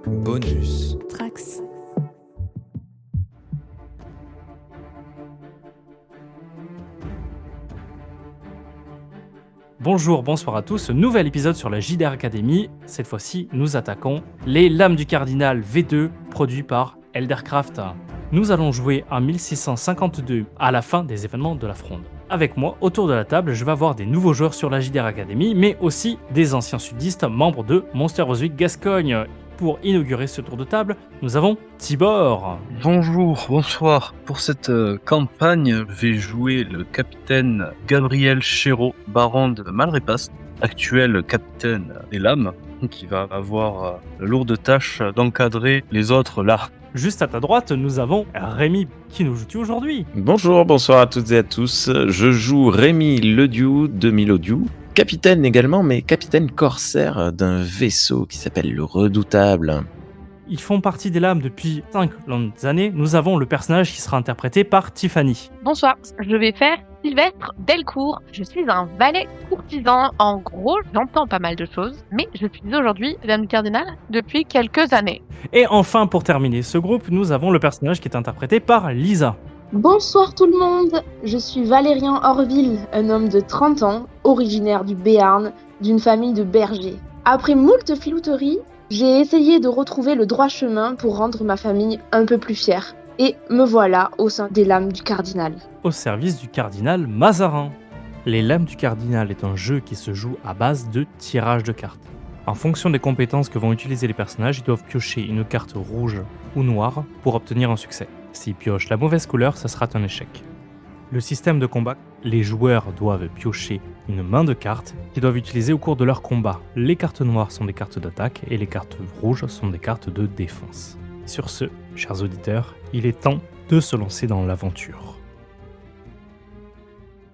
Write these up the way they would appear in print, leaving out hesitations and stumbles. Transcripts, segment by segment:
Bonus. Trax. Bonjour, bonsoir à tous, nouvel épisode sur la JDR Academy. Cette fois-ci, nous attaquons les Lames du Cardinal V2, produit par Eldercraft. Nous allons jouer en 1652 à la fin des événements de la Fronde. Avec moi, autour de la table, je vais avoir des nouveaux joueurs sur la JDR Academy, mais aussi des anciens sudistes membres de Monster Week Gascogne. Pour inaugurer ce tour de table, nous avons Tibor. Bonjour, bonsoir. Pour cette campagne, je vais jouer le capitaine Gabriel Chéreau, baron de Malrépast, actuel capitaine des Lames, qui va avoir la lourde tâche d'encadrer les autres là. Juste à ta droite, nous avons Rémi. Qui nous joue-tu aujourd'hui ? Bonjour, bonsoir à toutes et à tous. Je joue Rémi Lediou de Milodiou, capitaine également, mais capitaine corsaire d'un vaisseau qui s'appelle le Redoutable. Ils font partie des Lames depuis 5 longues années. Nous avons le personnage qui sera interprété par Tiffany. Bonsoir, je vais faire Sylvestre Delcourt. Je suis un valet courtisan. En gros, j'entends pas mal de choses, mais je suis aujourd'hui Dame du Cardinal depuis quelques années. Et enfin, pour terminer ce groupe, nous avons le personnage qui est interprété par Lisa. Bonsoir tout le monde, je suis Valérien Orville, un homme de 30 ans, originaire du Béarn, d'une famille de bergers. Après moult filouteries, j'ai essayé de retrouver le droit chemin pour rendre ma famille un peu plus fière. Et me voilà au sein des Lames du Cardinal. Au service du cardinal Mazarin. Les Lames du Cardinal est un jeu qui se joue à base de tirage de cartes. En fonction des compétences que vont utiliser les personnages, ils doivent piocher une carte rouge ou noire pour obtenir un succès. S'ils piochent la mauvaise couleur, ça sera un échec. Le système de combat, les joueurs doivent piocher une main de cartes qu'ils doivent utiliser au cours de leur combat. Les cartes noires sont des cartes d'attaque et les cartes rouges sont des cartes de défense. Sur ce, chers auditeurs, il est temps de se lancer dans l'aventure.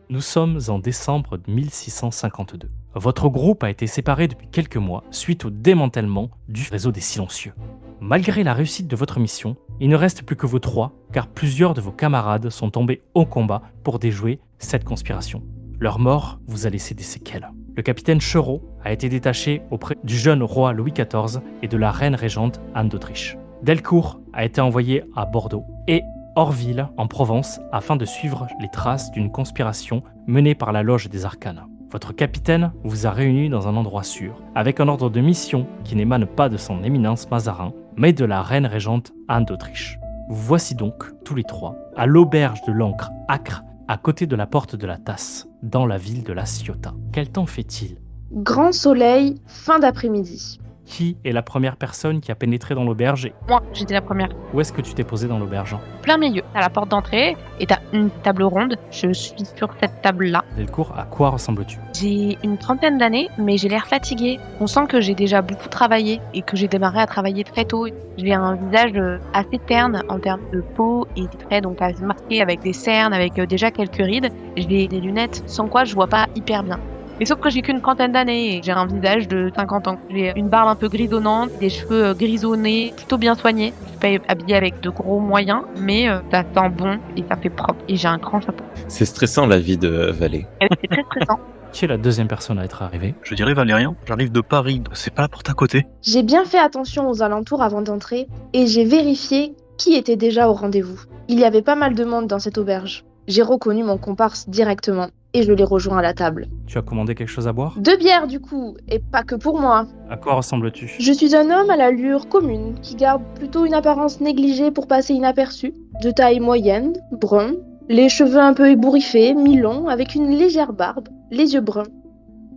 Nous sommes en décembre 1652. Votre groupe a été séparé depuis quelques mois suite au démantèlement du réseau des silencieux. Malgré la réussite de votre mission, il ne reste plus que vous trois, car plusieurs de vos camarades sont tombés au combat pour déjouer cette conspiration. Leur mort vous a laissé des séquelles. Le capitaine Chéreau a été détaché auprès du jeune roi Louis XIV et de la reine régente Anne d'Autriche. Delcourt a été envoyé à Bordeaux et Orville en Provence afin de suivre les traces d'une conspiration menée par la loge des Arcanes. Votre capitaine vous a réunis dans un endroit sûr, avec un ordre de mission qui n'émane pas de son éminence Mazarin, mais de la reine régente Anne d'Autriche. Vous voici donc, tous les trois, à l'auberge de l'Ancre Acre, à côté de la porte de la Tasse, dans la ville de La Ciotat. Quel temps fait-il ? Grand soleil, fin d'après-midi. Qui est la première personne qui a pénétré dans l'auberge et Moi, j'étais la première. où est-ce que tu t'es posé dans l'auberge ? Plein milieu, à la porte d'entrée, et t'as une table ronde. Je suis sur cette table-là. Delcourt, à quoi ressembles-tu ? J'ai une trentaine d'années, mais j'ai l'air fatiguée. On sent que j'ai déjà beaucoup travaillé et que j'ai démarré à travailler très tôt. J'ai un visage assez terne en termes de peau et des traits donc assez marqués avec des cernes, avec déjà quelques rides. J'ai des lunettes sans quoi je vois pas hyper bien. Mais sauf que j'ai qu'une trentaine d'années et j'ai un visage de 50 ans. J'ai une barbe un peu grisonnante, des cheveux grisonnés, plutôt bien soignés. Je suis pas habillée avec de gros moyens, mais ça sent bon et ça fait propre. Et j'ai un grand chapeau. C'est stressant la vie de valet. C'est très stressant. Qui est la deuxième personne à être arrivée ? Je dirais Valérien, j'arrive de Paris, c'est pas la porte à côté. J'ai bien fait attention aux alentours avant d'entrer et j'ai vérifié qui était déjà au rendez-vous. Il y avait pas mal de monde dans cette auberge. J'ai reconnu mon comparse directement et je l'ai rejoint à la table. Tu as commandé quelque chose à boire ? 2 bières du coup, et pas que pour moi. À quoi ressembles-tu ? Je suis un homme à l'allure commune, qui garde plutôt une apparence négligée pour passer inaperçu, de taille moyenne, brun, les cheveux un peu ébouriffés, mi-longs, avec une légère barbe, les yeux bruns.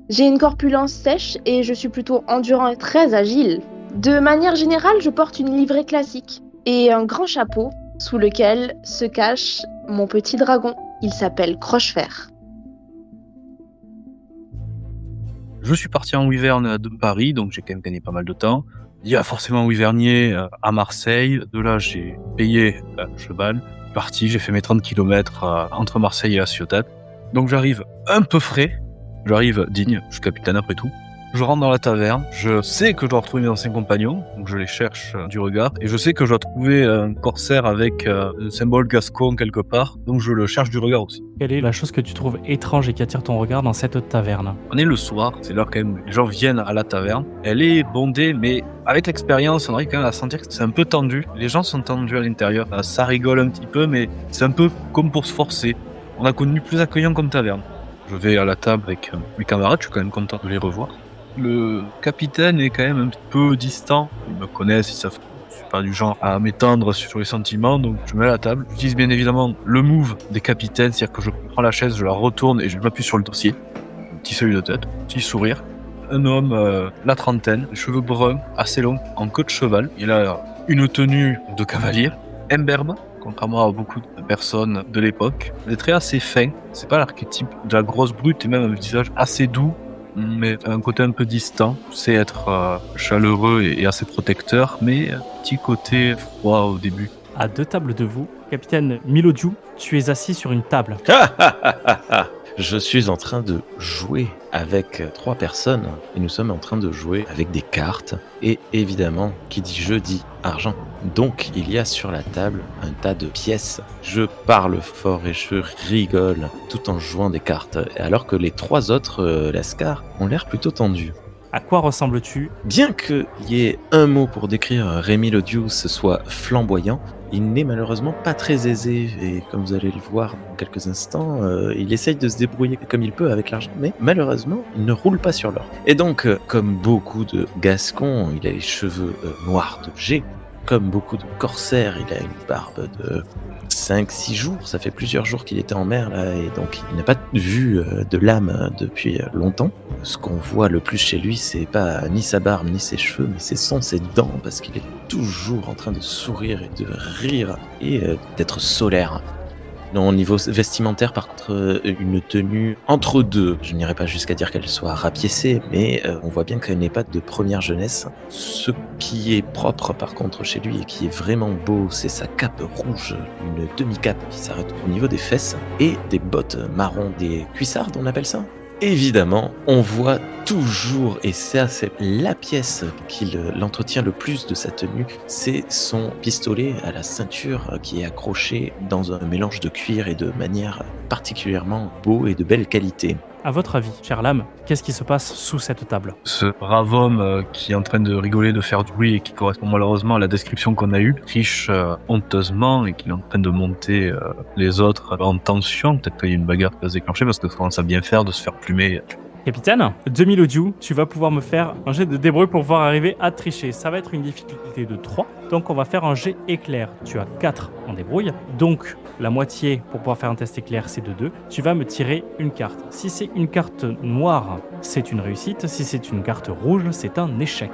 J'ai une corpulence sèche et je suis plutôt endurant et très agile. De manière générale, je porte une livrée classique et un grand chapeau sous lequel se cache mon petit dragon. Il s'appelle Crochefer. Je suis parti en Wyvern de Paris, donc j'ai quand même gagné pas mal de temps. Il y a forcément un Wyvernier à Marseille. De là, j'ai payé le cheval. Parti, j'ai fait mes 30 km entre Marseille et La Ciotat. Donc j'arrive un peu frais. J'arrive digne, je suis capitaine après tout. Je rentre dans la taverne, je sais que je dois retrouver mes anciens compagnons, donc je les cherche du regard, et je sais que je dois trouver un corsaire avec le symbole gascon quelque part, donc je le cherche du regard aussi. Quelle est la chose que tu trouves étrange et qui attire ton regard dans cette taverne? On est le soir, c'est l'heure quand même, les gens viennent à la taverne. Elle est bondée, mais avec l'expérience, on arrive quand même à sentir que c'est un peu tendu. Les gens sont tendus à l'intérieur, ça rigole un petit peu, mais c'est un peu comme pour se forcer. On a connu plus accueillant comme taverne. Je vais à la table avec mes camarades, je suis quand même content de les revoir. Le capitaine est quand même un petit peu distant. Ils me connaissent, ils savent que je suis pas du genre à m'étendre sur les sentiments, donc je me mets à la table. J'utilise bien évidemment le move des capitaines, c'est-à-dire que je prends la chaise, je la retourne et je m'appuie sur le dossier. Un petit salut de tête, un petit sourire. Un homme, la trentaine, les cheveux bruns, assez longs, en queue de cheval. Il a une tenue de cavalier, imberbe, contrairement à beaucoup de personnes de l'époque. Des traits assez fins, c'est pas l'archétype de la grosse brute et même un visage assez doux, mais un côté un peu distant. C'est être chaleureux et assez protecteur, mais un petit côté froid au début. À 2 tables de vous, capitaine Milodiou, tu es assis sur une table. Je suis en train de jouer avec 3 personnes et nous sommes en train de jouer avec des cartes et évidemment, qui dit jeu dit argent. Donc, il y a sur la table un tas de pièces. Je parle fort et je rigole tout en jouant des cartes alors que les 3 autres lascars ont l'air plutôt tendus. À quoi ressembles-tu? Bien qu'il y ait un mot pour décrire Rémi Lodiou, ce soit flamboyant, il n'est malheureusement pas très aisé, et comme vous allez le voir dans quelques instants, il essaye de se débrouiller comme il peut avec l'argent, mais malheureusement, il ne roule pas sur l'or. Et donc, comme beaucoup de Gascons, il a les cheveux noirs de jet, comme beaucoup de corsaires, il a une barbe de 5-6 jours, ça fait plusieurs jours qu'il était en mer là, et donc il n'a pas vu de lame depuis longtemps. Ce qu'on voit le plus chez lui, c'est pas ni sa barbe ni ses cheveux, mais ce sont ses dents, parce qu'il est toujours en train de sourire et de rire et d'être solaire. Non, au niveau vestimentaire, par contre, une tenue entre deux. Je n'irai pas jusqu'à dire qu'elle soit rapiécée, mais on voit bien qu'elle n'est pas de première jeunesse. Ce qui est propre, par contre, chez lui et qui est vraiment beau, c'est sa cape rouge, une demi-cape qui s'arrête au niveau des fesses, et des bottes marron, des cuissardes, on appelle ça. Évidemment, on voit toujours, et ça c'est la pièce qui l'entretient le plus de sa tenue, c'est son pistolet à la ceinture qui est accroché dans un mélange de cuir et de manière particulièrement beau et de belle qualité. À votre avis, chère lame, qu'est-ce qui se passe sous cette table? Ce brave homme qui est en train de rigoler, de faire du bruit et qui correspond malheureusement à la description qu'on a eue, triche honteusement et qui est en train de monter les autres en tension. Peut-être qu'il y a une bagarre qui va se déclencher parce que ça commence à bien faire de se faire plumer. Capitaine, 2000 audio, tu vas pouvoir me faire un jet de débrouille pour pouvoir arriver à tricher. Ça va être une difficulté de 3, donc on va faire un jet éclair. Tu as 4 en débrouille, donc la moitié pour pouvoir faire un test éclair, c'est de 2. Tu vas me tirer une carte. Si c'est une carte noire, c'est une réussite. Si c'est une carte rouge, c'est un échec.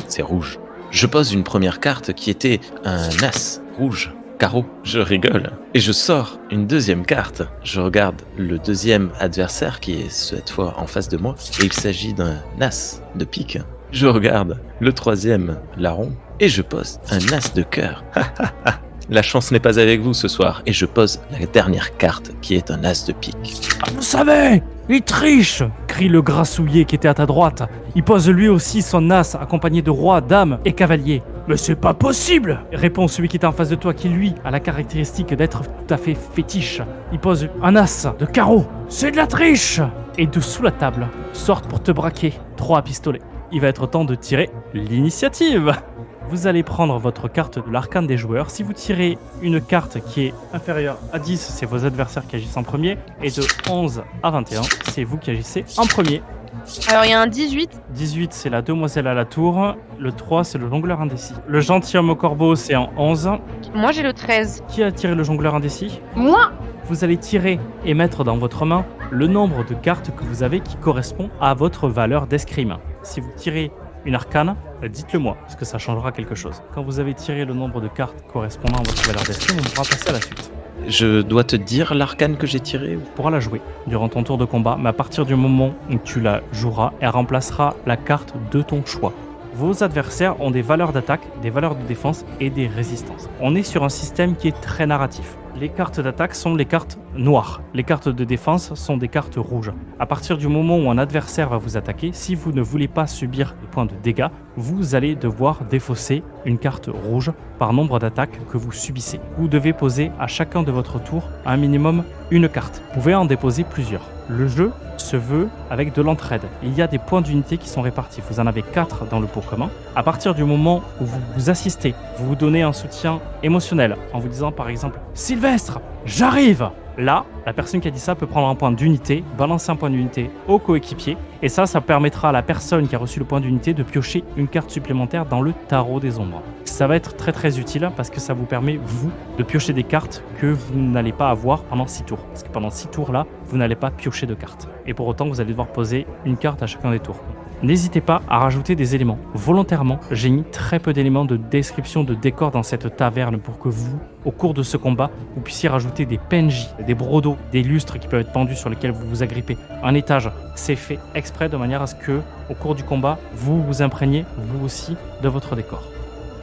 C'est rouge. Je pose une première carte qui était un as rouge. Carreau, je rigole. Et je sors une deuxième carte. Je regarde le deuxième adversaire qui est cette fois en face de moi. Et il s'agit d'un as de pique. Je regarde le troisième larron. Et je pose un as de cœur. La chance n'est pas avec vous ce soir. Et je pose la dernière carte qui est un as de pique. Ah, vous savez, il triche, crie le grassouillet qui était à ta droite. Il pose lui aussi son as accompagné de roi, dame et cavalier. Mais c'est pas possible, répond celui qui est en face de toi qui lui a la caractéristique d'être tout à fait fétiche. Il pose un as de carreau. C'est de la triche. Et de sous la table sortent pour te braquer 3 pistolets. Il va être temps de tirer l'initiative. Vous allez prendre votre carte de l'arcane des joueurs. Si vous tirez une carte qui est inférieure à 10, c'est vos adversaires qui agissent en premier. Et de 11 à 21, c'est vous qui agissez en premier. Alors il y a un 18. 18, c'est la demoiselle à la tour. Le 3, c'est le jongleur indécis. Le gentilhomme au corbeau, c'est en 11. Moi j'ai le 13. Qui a tiré le jongleur indécis? Moi, Vous allez tirer et mettre dans votre main le nombre de cartes que vous avez qui correspond à votre valeur d'escrime. Si vous tirez une arcane, dites-le moi, parce que ça changera quelque chose. Quand vous avez tiré le nombre de cartes correspondant à votre valeur d'escrime, on pourra passer à la suite. Je dois te dire l'arcane que j'ai tiré? Tu pourras la jouer durant ton tour de combat, mais à partir du moment où tu la joueras, elle remplacera la carte de ton choix. Vos adversaires ont des valeurs d'attaque, des valeurs de défense et des résistances. On est sur un système qui est très narratif. les cartes d'attaque sont les cartes noires. Les cartes de défense sont des cartes rouges. À partir du moment où un adversaire va vous attaquer, si vous ne voulez pas subir des points de dégâts, vous allez devoir défausser une carte rouge par nombre d'attaques que vous subissez. Vous devez poser à chacun de votre tour un minimum une carte. Vous pouvez en déposer plusieurs. Le jeu se veut avec de l'entraide. Il y a des points d'unité qui sont répartis. Vous en avez 4 dans le pot commun. À partir du moment où vous vous assistez, vous vous donnez un soutien émotionnel en vous disant par exemple « Sylvestre, j'arrive !» Là, la personne qui a dit ça peut prendre un point d'unité, balancer un point d'unité au coéquipier, et ça permettra à la personne qui a reçu le point d'unité de piocher une carte supplémentaire dans le tarot des ombres. Ça va être très très utile parce que ça vous permet, vous, de piocher des cartes que vous n'allez pas avoir pendant 6 tours. Parce que pendant 6 tours là, vous n'allez pas piocher de cartes. Et pour autant, vous allez devoir poser une carte à chacun des tours. N'hésitez pas à rajouter des éléments. Volontairement, j'ai mis très peu d'éléments de description de décor dans cette taverne pour que vous, au cours de ce combat, vous puissiez rajouter des PNJ, des brodeaux, des lustres qui peuvent être pendus sur lesquels vous vous agrippez. Un étage, c'est fait exprès de manière à ce que, au cours du combat, vous vous imprégniez, vous aussi, de votre décor.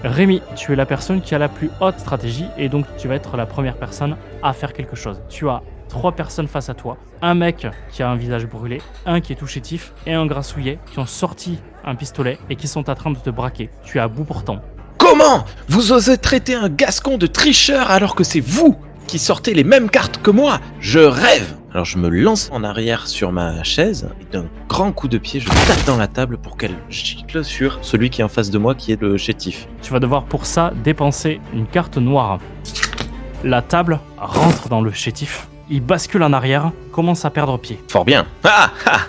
Rémi, tu es la personne qui a la plus haute stratégie et donc tu vas être la première personne à faire quelque chose. Tu as 3 personnes face à toi, un mec qui a un visage brûlé, un qui est tout chétif et un grassouillet qui ont sorti un pistolet et qui sont en train de te braquer. Tu es à bout portant. Comment vous osez traiter un gascon de tricheur alors que c'est vous qui sortez les mêmes cartes que moi? Je rêve! Alors je me lance en arrière sur ma chaise et d'un grand coup de pied, je tape dans la table pour qu'elle gicle sur celui qui est en face de moi qui est le chétif. Tu vas devoir pour ça dépenser une carte noire. La table rentre dans le chétif. Il bascule en arrière, commence à perdre pied. Fort bien.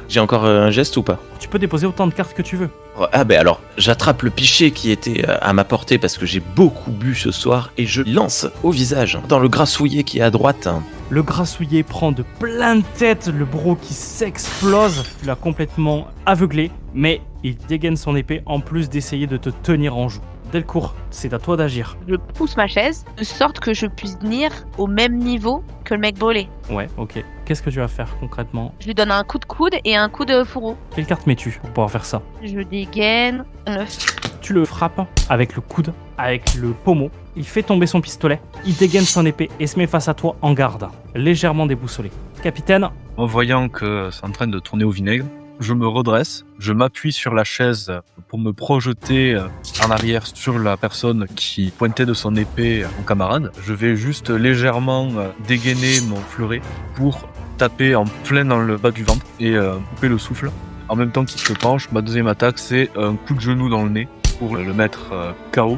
J'ai encore un geste ou pas? Tu peux déposer autant de cartes que tu veux. Ah ben alors, j'attrape le pichet qui était à ma portée parce que j'ai beaucoup bu ce soir et je lance au visage, dans le grassouillet qui est à droite. Le grassouillet prend de plein tête le bro qui s'explose. Tu l'as complètement aveuglé, mais il dégaine son épée en plus d'essayer de te tenir en joue. Delcourt, c'est à toi d'agir. Je pousse ma chaise de sorte que je puisse venir au même niveau que le mec brûlé. Ouais, ok. Qu'est-ce que tu vas faire concrètement? Je lui donne un coup de coude et un coup de fourreau. Quelle carte mets-tu pour pouvoir faire ça? Je dégaine 9. Tu le frappes avec le coude, avec le pommeau. Il fait tomber son pistolet, il dégaine son épée et se met face à toi en garde, légèrement déboussolé. Capitaine, En voyant que c'est en train de tourner au vinaigre, je me redresse, je m'appuie sur la chaise pour me projeter en arrière sur la personne qui pointait de son épée mon camarade. Je vais juste légèrement dégainer mon fleuret pour taper en plein dans le bas du ventre et couper le souffle. En même temps qu'il se penche, ma deuxième attaque, c'est un coup de genou dans le nez pour le mettre KO.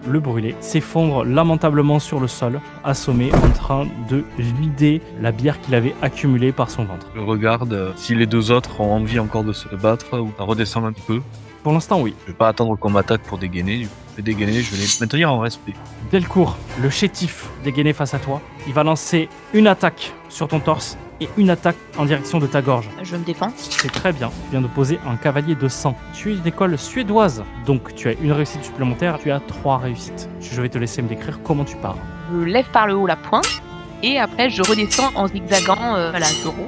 le brûlé s'effondre lamentablement sur le sol, assommé, en train de vider la bière qu'il avait accumulée par son ventre. Je regarde si les deux autres ont envie encore de se battre ou à redescendre un petit peu. Pour l'instant, oui. Je vais pas attendre qu'on m'attaque pour dégainer. Je vais dégainer, je vais les maintenir en respect. Delcourt, le chétif dégainé face à toi, il va lancer une attaque sur ton torse et une attaque en direction de ta gorge. Je me défends. C'est très bien, tu viens de poser un cavalier de sang. Tu es une école suédoise, donc tu as une réussite supplémentaire, tu as 3 réussites. Je vais te laisser me décrire comment tu pars. Je lève par le haut la pointe et après je redescends en zigzagant à la Zoro.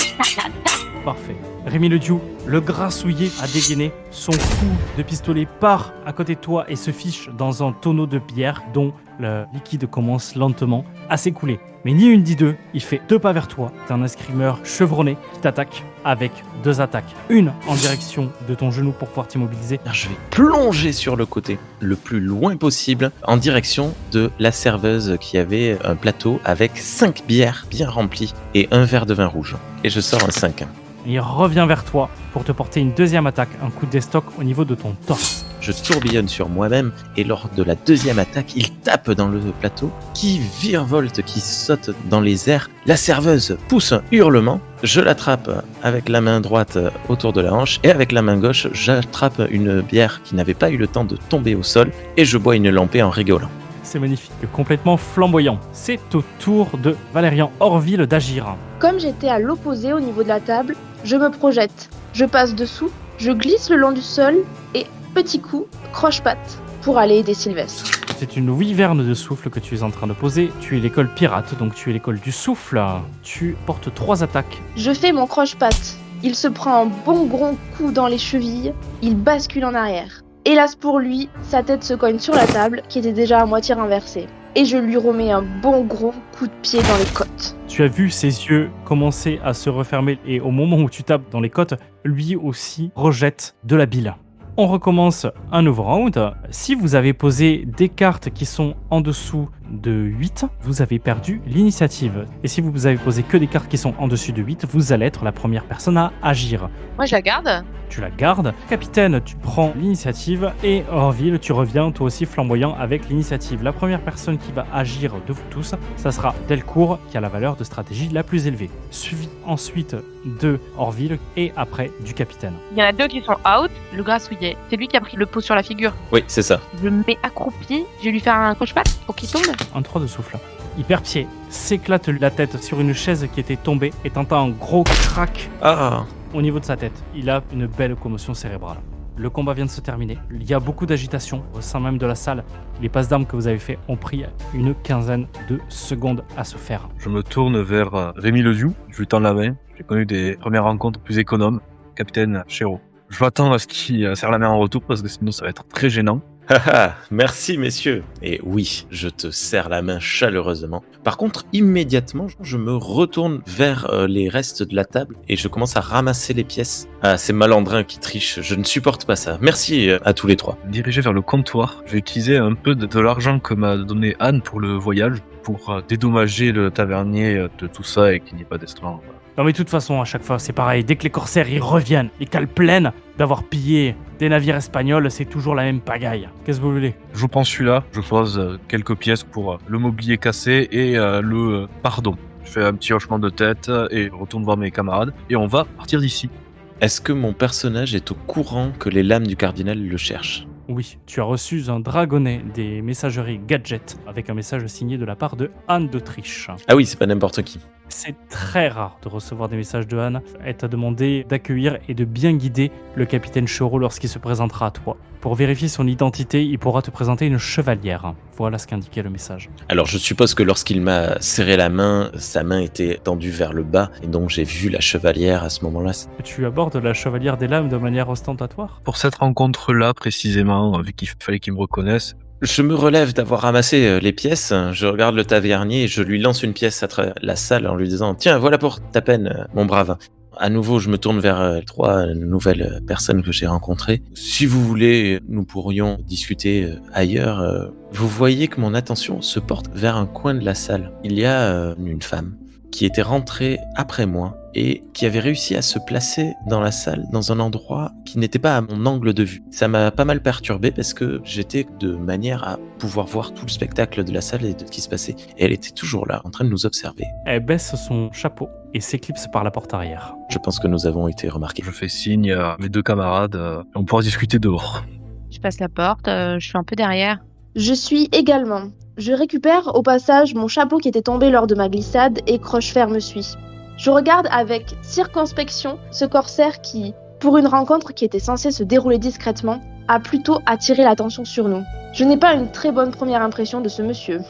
Parfait. Rémi Lediou, le grassouillet a dégainé. Son coup de pistolet part à côté de toi et se fiche dans un tonneau de bière dont le liquide commence lentement à s'écouler. Mais ni une ni deux, il fait 2 pas vers toi. T'es un escrimeur chevronné qui t'attaque avec 2 attaques. Une en direction de ton genou pour pouvoir t'immobiliser. Je vais plonger sur le côté, le plus loin possible, en direction de la serveuse qui avait un plateau avec 5 bières bien remplies et un verre de vin rouge. Et je sors un 5. Il revient vers toi pour te porter une deuxième attaque, un coup de destock au niveau de ton torse. Je tourbillonne sur moi-même et lors de la deuxième attaque, il tape dans le plateau qui virevolte, qui saute dans les airs. La serveuse pousse un hurlement. Je l'attrape avec la main droite autour de la hanche et avec la main gauche, j'attrape une bière qui n'avait pas eu le temps de tomber au sol et je bois une lampée en rigolant. C'est magnifique, complètement flamboyant. C'est au tour de Valérian Orville d'agir. Comme j'étais à l'opposé au niveau de la table, je me projette. Je passe dessous, je glisse le long du sol et, petit coup, croche-patte pour aller aider Sylvestre. C'est une wyverne de souffle que tu es en train de poser. Tu es l'école pirate, donc tu es l'école du souffle. Tu portes 3 attaques. Je fais mon croche-patte. Il se prend un bon gros coup dans les chevilles. Il bascule en arrière. Hélas pour lui, sa tête se cogne sur la table qui était déjà à moitié renversée. et je lui remets un bon gros coup de pied dans les côtes. Tu as vu ses yeux commencer à se refermer et au moment où tu tapes dans les côtes, lui aussi rejette de la bile. On recommence un nouveau round. Si vous avez posé des cartes qui sont en dessous de 8, vous avez perdu l'initiative. Et si vous avez posé que des cartes qui sont en dessus de 8, vous allez être la première personne à agir. Moi, je la garde. Tu la gardes. Capitaine, tu prends l'initiative. Et Orville, tu reviens toi aussi flamboyant avec l'initiative. La première personne qui va agir de vous tous, ça sera Delcourt qui a la valeur de stratégie la plus élevée. Suivi ensuite de Orville et après du capitaine. Il y en a 2 qui sont out. Le grassouillet, c'est lui qui a pris le pot sur la figure. Oui, c'est ça. Je me mets accroupi. Je vais lui faire un croche-patte pour qu'il tombe. Un 3 de souffle. Il perd pied, s'éclate la tête sur une chaise qui était tombée et t'entends un gros crack Ah, au niveau de sa tête. Il a une belle commotion cérébrale. Le combat vient de se terminer. Il y a beaucoup d'agitation au sein même de la salle. Les passes d'armes que vous avez fait ont pris une quinzaine de secondes à se faire. Je me tourne vers Rémi Ledoux, je lui tends la main. J'ai connu des premières rencontres plus économes. Capitaine Chéreau. Je m'attends à ce qu'il serre la main en retour parce que sinon ça va être très gênant. haha, merci messieurs. Et oui, je te serre la main chaleureusement. Par contre, immédiatement, je me retourne vers les restes de la table et je commence à ramasser les pièces. Ah, ces malandrins qui trichent, je ne supporte pas ça. Merci à tous les trois. Dirigé vers le comptoir, je vais utiliser un peu de l'argent que m'a donné Anne pour le voyage, pour dédommager le tavernier de tout ça et qu'il n'y ait pas d'esclandre. Non mais de toute façon, à chaque fois, c'est pareil. Dès que les corsaires y reviennent, les cales pleines d'avoir pillé des navires espagnols, c'est toujours la même pagaille. Qu'est-ce que vous voulez? Je vous prends celui-là, je pose quelques pièces pour le mobilier cassé et le pardon. Je fais un petit hochement de tête et je retourne voir mes camarades et on va partir d'ici. Est-ce que mon personnage est au courant que les lames du cardinal le cherchent ? Oui, tu as reçu un dragonnet des messageries Gadget avec un message signé de la part de Anne d'Autriche. Ah oui, c'est pas n'importe qui. C'est très rare de recevoir des messages de Anne. Elle t'a demandé d'accueillir et de bien guider le capitaine Choro lorsqu'il se présentera à toi. Pour vérifier son identité, il pourra te présenter une chevalière. Voilà ce qu'indiquait le message. Alors je suppose que lorsqu'il m'a serré la main, sa main était tendue vers le bas, et donc j'ai vu la chevalière à ce moment-là. Tu abordes la chevalière des lames de manière ostentatoire? Pour cette rencontre-là précisément, vu qu'il fallait qu'il me reconnaisse, Je me relève d'avoir ramassé les pièces, je regarde le tavernier et je lui lance une pièce à travers la salle en lui disant « Tiens, voilà pour ta peine, mon brave ». À nouveau, je me tourne vers 3 nouvelles personnes que j'ai rencontrées. Si vous voulez, nous pourrions discuter ailleurs. Vous voyez que mon attention se porte vers un coin de la salle. Il y a une femme qui était rentrée après moi et qui avait réussi à se placer dans la salle dans un endroit qui n'était pas à mon angle de vue. Ça m'a pas mal perturbé parce que j'étais de manière à pouvoir voir tout le spectacle de la salle et de ce qui se passait. Et elle était toujours là, en train de nous observer. Elle baisse son chapeau et s'éclipse par la porte arrière. Je pense que nous avons été remarqués. je fais signe à mes 2 camarades, on pourra discuter dehors. Je passe la porte, je suis un peu derrière. Je suis également. Je récupère au passage mon chapeau qui était tombé lors de ma glissade et Crochefer me suit. Je regarde avec circonspection ce corsaire qui, pour une rencontre qui était censée se dérouler discrètement, a plutôt attiré l'attention sur nous. Je n'ai pas une très bonne première impression de ce monsieur.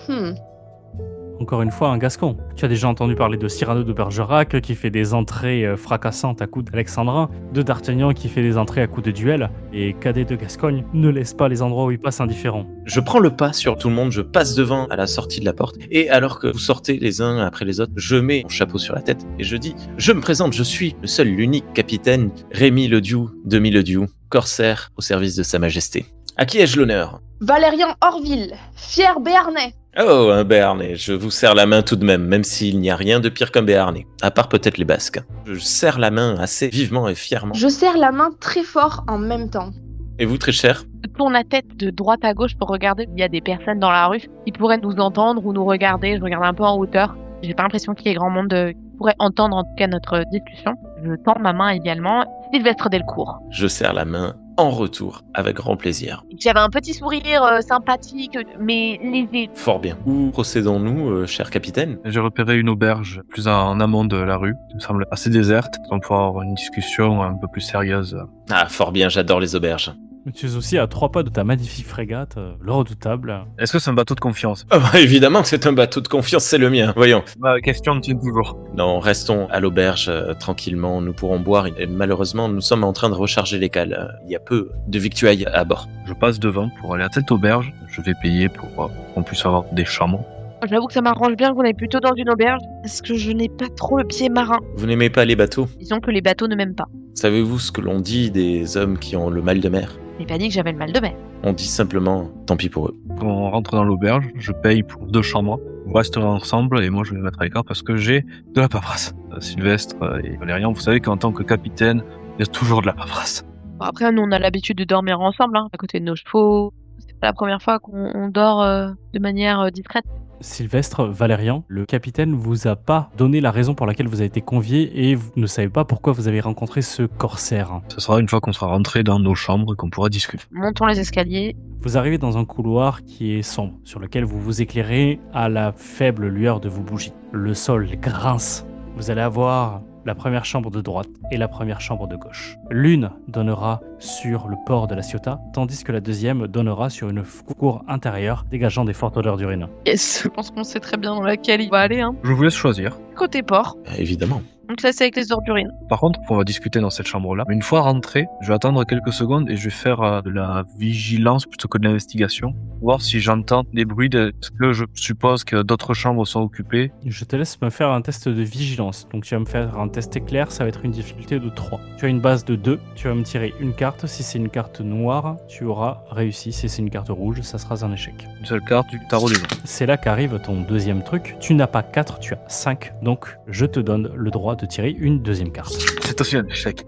Encore une fois, un gascon. Tu as déjà entendu parler de Cyrano de Bergerac qui fait des entrées fracassantes à coups d'alexandrin, de D'Artagnan qui fait des entrées à coups de duel, et Cadet de Gascogne ne laisse pas les endroits où il passe indifférent. Je prends le pas sur tout le monde, je passe devant à la sortie de la porte, et alors que vous sortez les uns après les autres, je mets mon chapeau sur la tête et je dis « Je me présente, je suis le seul, l'unique capitaine Rémi Ledoux de Milediou, corsaire au service de Sa Majesté. À qui ai-je l'honneur ?» Valérian Orville, fier Béarnais. Oh, un Béarnais, je vous serre la main tout de même s'il n'y a rien de pire qu'un Béarnais, à part peut-être les Basques. Je serre la main assez vivement et fièrement. Je serre la main très fort en même temps. Et vous, très cher ? Je tourne la tête de droite à gauche pour regarder s'il y a des personnes dans la rue qui pourraient nous entendre ou nous regarder. Je regarde un peu en hauteur. J'ai pas l'impression qu'il y ait grand monde qui pourrait entendre en tout cas notre discussion. Je tends ma main également. Sylvestre Delcourt. Je serre la main en retour, avec grand plaisir. J'avais un petit sourire sympathique, mais léger. Fort bien. Où procédons-nous, cher capitaine ? J'ai repéré une auberge plus en amont de la rue, qui me semble assez déserte, on pourra avoir une discussion un peu plus sérieuse. Ah, fort bien, j'adore les auberges. Mais tu es aussi à 3 pas de ta magnifique frégate, le redoutable. Est-ce que c'est un bateau de confiance ? Ah bah, évidemment que c'est un bateau de confiance, c'est le mien, voyons. Ma question me tient toujours. Non, restons à l'auberge tranquillement, nous pourrons boire. Et malheureusement, nous sommes en train de recharger les cales. Il y a peu de victuailles à bord. Je passe devant pour aller à cette auberge, je vais payer pour qu'on puisse avoir des chambres. J'avoue que ça m'arrange bien qu'on aille plutôt dans une auberge, parce que je n'ai pas trop le pied marin. Vous n'aimez pas les bateaux? Disons que les bateaux ne m'aiment pas. Savez-vous ce que l'on dit des hommes qui ont le mal de mer? Je n'ai pas dit que j'avais le mal de mer. On dit simplement tant pis pour eux. Quand on rentre dans l'auberge, je paye pour 2 chambres. On restera ensemble et moi je vais me mettre à l'écart parce que j'ai de la paperasse. Sylvestre et Valérian, vous savez qu'en tant que capitaine, il y a toujours de la paperasse. Bon, après, nous, on a l'habitude de dormir ensemble, à côté de nos chevaux. C'est pas la première fois qu'on dort de manière discrète. Sylvestre, Valérian, le capitaine vous a pas donné la raison pour laquelle vous avez été convié et vous ne savez pas pourquoi vous avez rencontré ce corsaire. Ce sera une fois qu'on sera rentré dans nos chambres et qu'on pourra discuter. Montons les escaliers. Vous arrivez dans un couloir qui est sombre, sur lequel vous vous éclairez à la faible lueur de vos bougies. Le sol grince. Vous allez avoir la première chambre de droite et la première chambre de gauche. L'une donnera sur le port de la Ciotat, tandis que la deuxième donnera sur une cour intérieure dégageant des fortes odeurs d'urine. Yes, je pense qu'on sait très bien dans laquelle il va aller. Je vous laisse choisir. Côté port, Évidemment. donc là c'est avec les odeurs d'urine. Par contre, on va discuter dans cette chambre-là. Une fois rentré, je vais attendre quelques secondes et je vais faire de la vigilance plutôt que de l'investigation. Voir si j'entends des bruits. Est-ce que je suppose que d'autres chambres sont occupées? Je te laisse me faire un test de vigilance. Donc tu vas me faire un test éclair, ça va être une difficulté de 3. Tu as une base de 2, tu vas me tirer une carte. Si c'est une carte noire, tu auras réussi. Si c'est une carte rouge, ça sera un échec. Une seule carte du tarot des gens. C'est là qu'arrive ton deuxième truc. Tu n'as pas 4, tu as 5. Donc je te donne le droit de tirer une deuxième carte. C'est aussi un échec.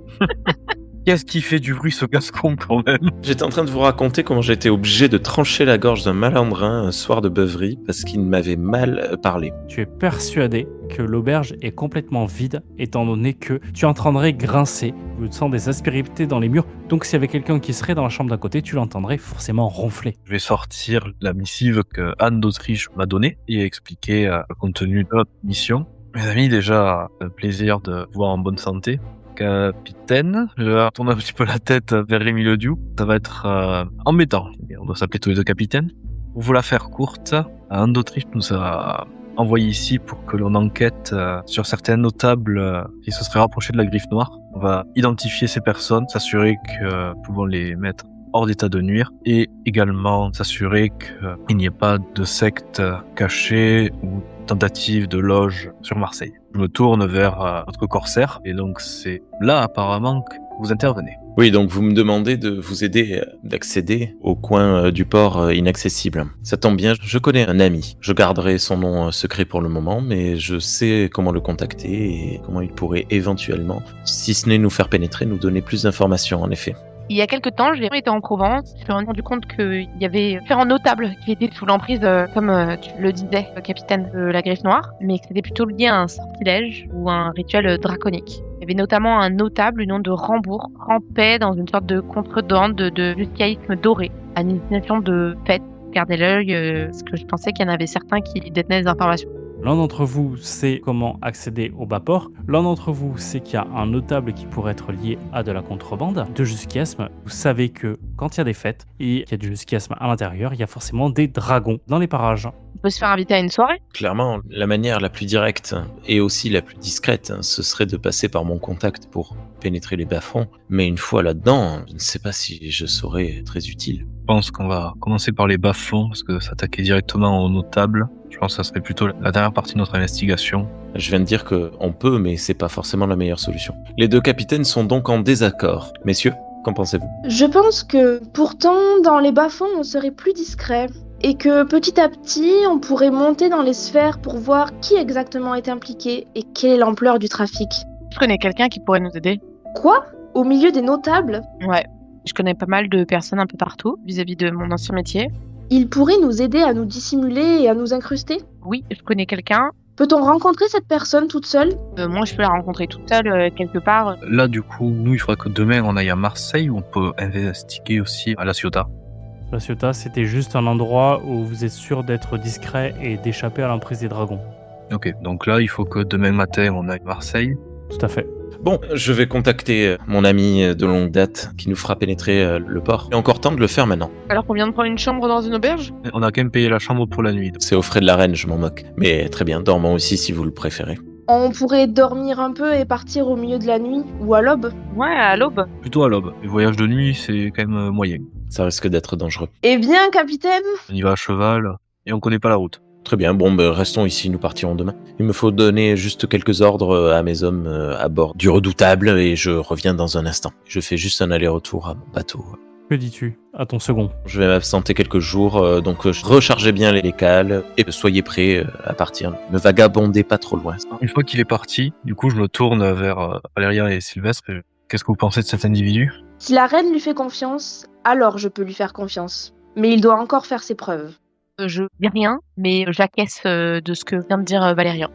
Qu'est-ce qui fait du bruit ce gascon quand même? J'étais en train de vous raconter comment j'ai été obligé de trancher la gorge d'un malandrin un soir de beuverie parce qu'il m'avait mal parlé. Tu es persuadé que l'auberge est complètement vide, étant donné que tu entendrais grincer, tu sens des aspérités dans les murs, donc s'il y avait quelqu'un qui serait dans la chambre d'à côté, tu l'entendrais forcément ronfler. Je vais sortir la missive que Anne d'Autriche m'a donnée et expliquer le contenu de notre mission. Mes amis, déjà, un plaisir de vous voir en bonne santé. Capitaine, je vais tourner un petit peu la tête vers Rémi Lediou. Ça va être embêtant. On doit s'appeler tous les deux capitaines. Pour vous la faire courte, Anne d'Autriche nous a envoyé ici pour que l'on enquête sur certains notables qui se seraient rapprochés de la Griffe Noire. On va identifier ces personnes, s'assurer que nous pouvons les mettre hors d'état de nuire et également s'assurer qu'il n'y ait pas de secte cachée ou tentative de loge sur Marseille. Je me tourne vers votre corsaire et donc c'est là apparemment que vous intervenez. Oui, donc vous me demandez de vous aider d'accéder au coin du port inaccessible. Ça tombe bien, je connais un ami. Je garderai son nom secret pour le moment, mais je sais comment le contacter et comment il pourrait éventuellement, si ce n'est nous faire pénétrer, nous donner plus d'informations en effet. Il y a quelques temps, j'ai été en Provence. Je me suis rendu compte qu'il y avait différents notables qui étaient sous l'emprise, comme tu le disais, le capitaine de la Griffe Noire, mais que c'était plutôt lié à un sortilège ou un rituel draconique. Il y avait notamment un notable du nom de Rambourg, rampait dans une sorte de contrebande de judaïsme doré, à une destination de fête. Gardez l'œil, parce que je pensais qu'il y en avait certains qui détenaient des informations. L'un d'entre vous sait comment accéder au bas-port. L'un d'entre vous sait qu'il y a un notable qui pourrait être lié à de la contrebande, de jusquiasme. Vous savez que quand il y a des fêtes et qu'il y a du jusquiasme à l'intérieur, il y a forcément des dragons dans les parages. On peut se faire inviter à une soirée? Clairement, la manière la plus directe et aussi la plus discrète, ce serait de passer par mon contact pour pénétrer les bas-fonds. Mais une fois là-dedans, je ne sais pas si je serais très utile. Je pense qu'on va commencer par les bas-fonds parce que s'attaquer directement aux notables, je pense que ça serait plutôt la dernière partie de notre investigation. Je viens de dire qu'on peut, mais c'est pas forcément la meilleure solution. Les deux capitaines sont donc en désaccord. Messieurs, qu'en pensez-vous? Je pense que pourtant, dans les bas-fonds, on serait plus discret. Et que petit à petit, on pourrait monter dans les sphères pour voir qui exactement est impliqué et quelle est l'ampleur du trafic. Je connais quelqu'un qui pourrait nous aider. Quoi? Au milieu des notables? Ouais. Je connais pas mal de personnes un peu partout vis-à-vis de mon ancien métier. Il pourrait nous aider à nous dissimuler et à nous incruster? Oui, je connais quelqu'un. Peut-on rencontrer cette personne toute seule? Moi, je peux la rencontrer toute seule quelque part. Là, du coup, nous, il faudrait que demain, on aille à Marseille ou on peut investiguer aussi à La Ciotat. La Ciotat, c'était juste un endroit où vous êtes sûr d'être discret et d'échapper à l'emprise des dragons. Ok, donc là, il faut que demain matin, on aille à Marseille. Tout à fait. Bon, je vais contacter mon ami de longue date qui nous fera pénétrer le port. Il est encore temps de le faire maintenant. Alors qu'on vient de prendre une chambre dans une auberge? On a quand même payé la chambre pour la nuit. C'est aux frais de la reine, je m'en moque. Mais très bien, dormons aussi si vous le préférez. On pourrait dormir un peu et partir au milieu de la nuit, ou à l'aube. Ouais, à l'aube. Plutôt à l'aube. Les voyages de nuit, c'est quand même moyen. Ça risque d'être dangereux. Eh bien, capitaine, On y va à cheval et on connaît pas la route. Très bien, bon, restons ici, nous partirons demain. Il me faut donner juste quelques ordres à mes hommes à bord du Redoutable et je reviens dans un instant. Je fais juste un aller-retour à mon bateau. Que dis-tu à ton second? Je vais m'absenter quelques jours, donc rechargez bien les cales et soyez prêts à partir. Ne vagabondez pas trop loin. Une fois qu'il est parti, du coup, je me tourne vers Valérien et Sylvestre. Qu'est-ce que vous pensez de cet individu? si la reine lui fait confiance, alors je peux lui faire confiance. Mais il doit encore faire ses preuves. Je dis rien, mais j'acquiesce de ce que vient de dire Valérian.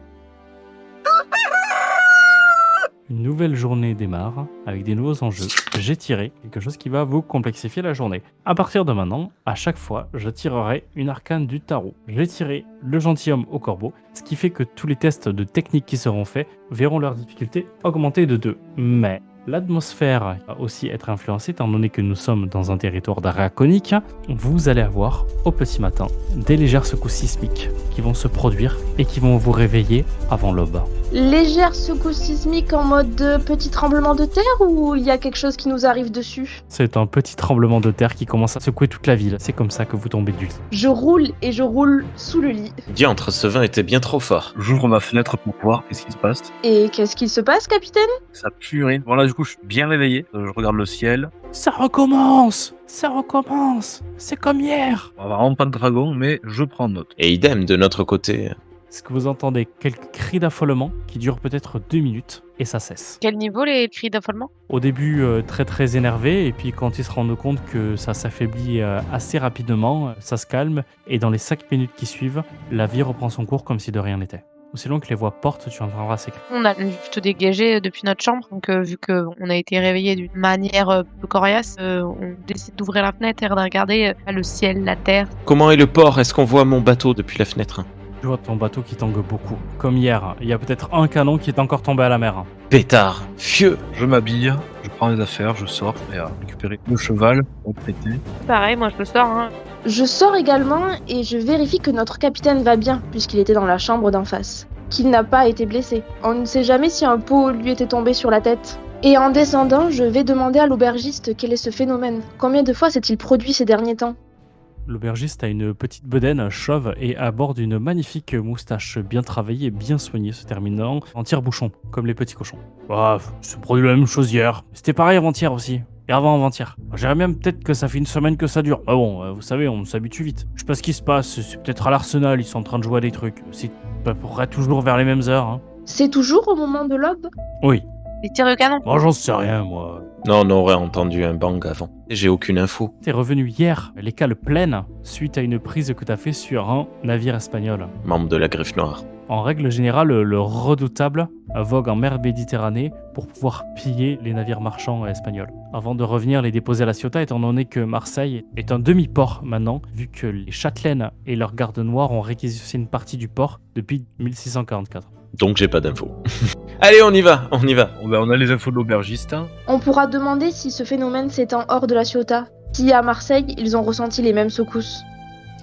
Une nouvelle journée démarre avec des nouveaux enjeux. J'ai tiré quelque chose qui va vous complexifier la journée. À partir de maintenant, à chaque fois, je tirerai une arcane du tarot. J'ai tiré le gentilhomme au corbeau, ce qui fait que tous les tests de technique qui seront faits verront leur difficulté augmenter de 2. Mais l'atmosphère va aussi être influencée étant donné que nous sommes dans un territoire draconique. Vous allez avoir au petit matin des légères secousses sismiques qui vont se produire et qui vont vous réveiller avant l'aube. Légère secousse sismique en mode petit tremblement de terre ou il y a quelque chose qui nous arrive dessus? C'est un petit tremblement de terre qui commence à secouer toute la ville. C'est comme ça que vous tombez du lit. Je roule et je roule sous le lit. Diantre, ce vin était bien trop fort. J'ouvre ma fenêtre pour voir qu'est-ce qui se passe. Et qu'est-ce qu'il se passe, capitaine? Ça pue rien. Bon là, du coup, je suis bien réveillé. Je regarde le ciel. Ça recommence! Ça recommence! C'est comme hier! On va vraiment pas de dragon, mais je prends note. Et idem de notre côté. Est-ce que vous entendez quelques cris d'affolement qui durent peut-être 2 minutes et ça cesse? Quel niveau les cris d'affolement? Au début, très très énervé, et puis quand ils se rendent compte que ça s'affaiblit assez rapidement, ça se calme, et dans les 5 minutes qui suivent, la vie reprend son cours comme si de rien n'était. Aussi long que les voix portent, tu entendras ces cris. On a juste dégagé depuis notre chambre, donc vu qu'on a été réveillé d'une manière peu coriace, on décide d'ouvrir la fenêtre et de regarder le ciel, la terre. Comment est le port? Est-ce qu'on voit mon bateau depuis la fenêtre? Tu vois ton bateau qui tangue beaucoup. Comme hier, il y a peut-être un canon qui est encore tombé à la mer. Pétard, fieux. Je m'habille, je prends les affaires, je sors et à récupérer le cheval, au prêter. Pareil, moi je le sors. Hein. Je sors également et je vérifie que notre capitaine va bien, puisqu'il était dans la chambre d'en face. Qu'il n'a pas été blessé. On ne sait jamais si un pot lui était tombé sur la tête. Et en descendant, je vais demander à l'aubergiste quel est ce phénomène. Combien de fois s'est-il produit ces derniers temps? L'aubergiste a une petite bedaine chauve et aborde une magnifique moustache bien travaillée et bien soignée, se terminant en tire-bouchon, comme les petits cochons. Ah, c'est produit la même chose hier. C'était pareil avant-hier aussi. Et avant-avant-hier. J'irais même peut-être que ça fait une semaine que ça dure. Mais bon, vous savez, on s'habitue vite. Je sais pas ce qui se passe, c'est peut-être à l'Arsenal, ils sont en train de jouer à des trucs. C'est à peu près toujours vers les mêmes heures. Hein. C'est toujours au moment de l'aube? Oui. Les tirs de canon. Moi, j'en sais rien, moi. Non, on aurait entendu un bang avant. J'ai aucune info. T'es revenu hier, les cales pleines, suite à une prise que t'as fait sur un navire espagnol. Membre de la Griffe Noire. En règle générale, le Redoutable vogue en mer Méditerranée pour pouvoir piller les navires marchands espagnols. Avant de revenir les déposer à la Ciotat, étant donné que Marseille est un demi-port maintenant, vu que les châtelaines et leurs gardes noirs ont réquisitionné une partie du port depuis 1644. Donc j'ai pas d'infos. Allez, on y va. Bon, ben, on a les infos de l'aubergiste. Hein. On pourra demander si ce phénomène s'étend hors de la Ciotat. Si à Marseille, ils ont ressenti les mêmes secousses.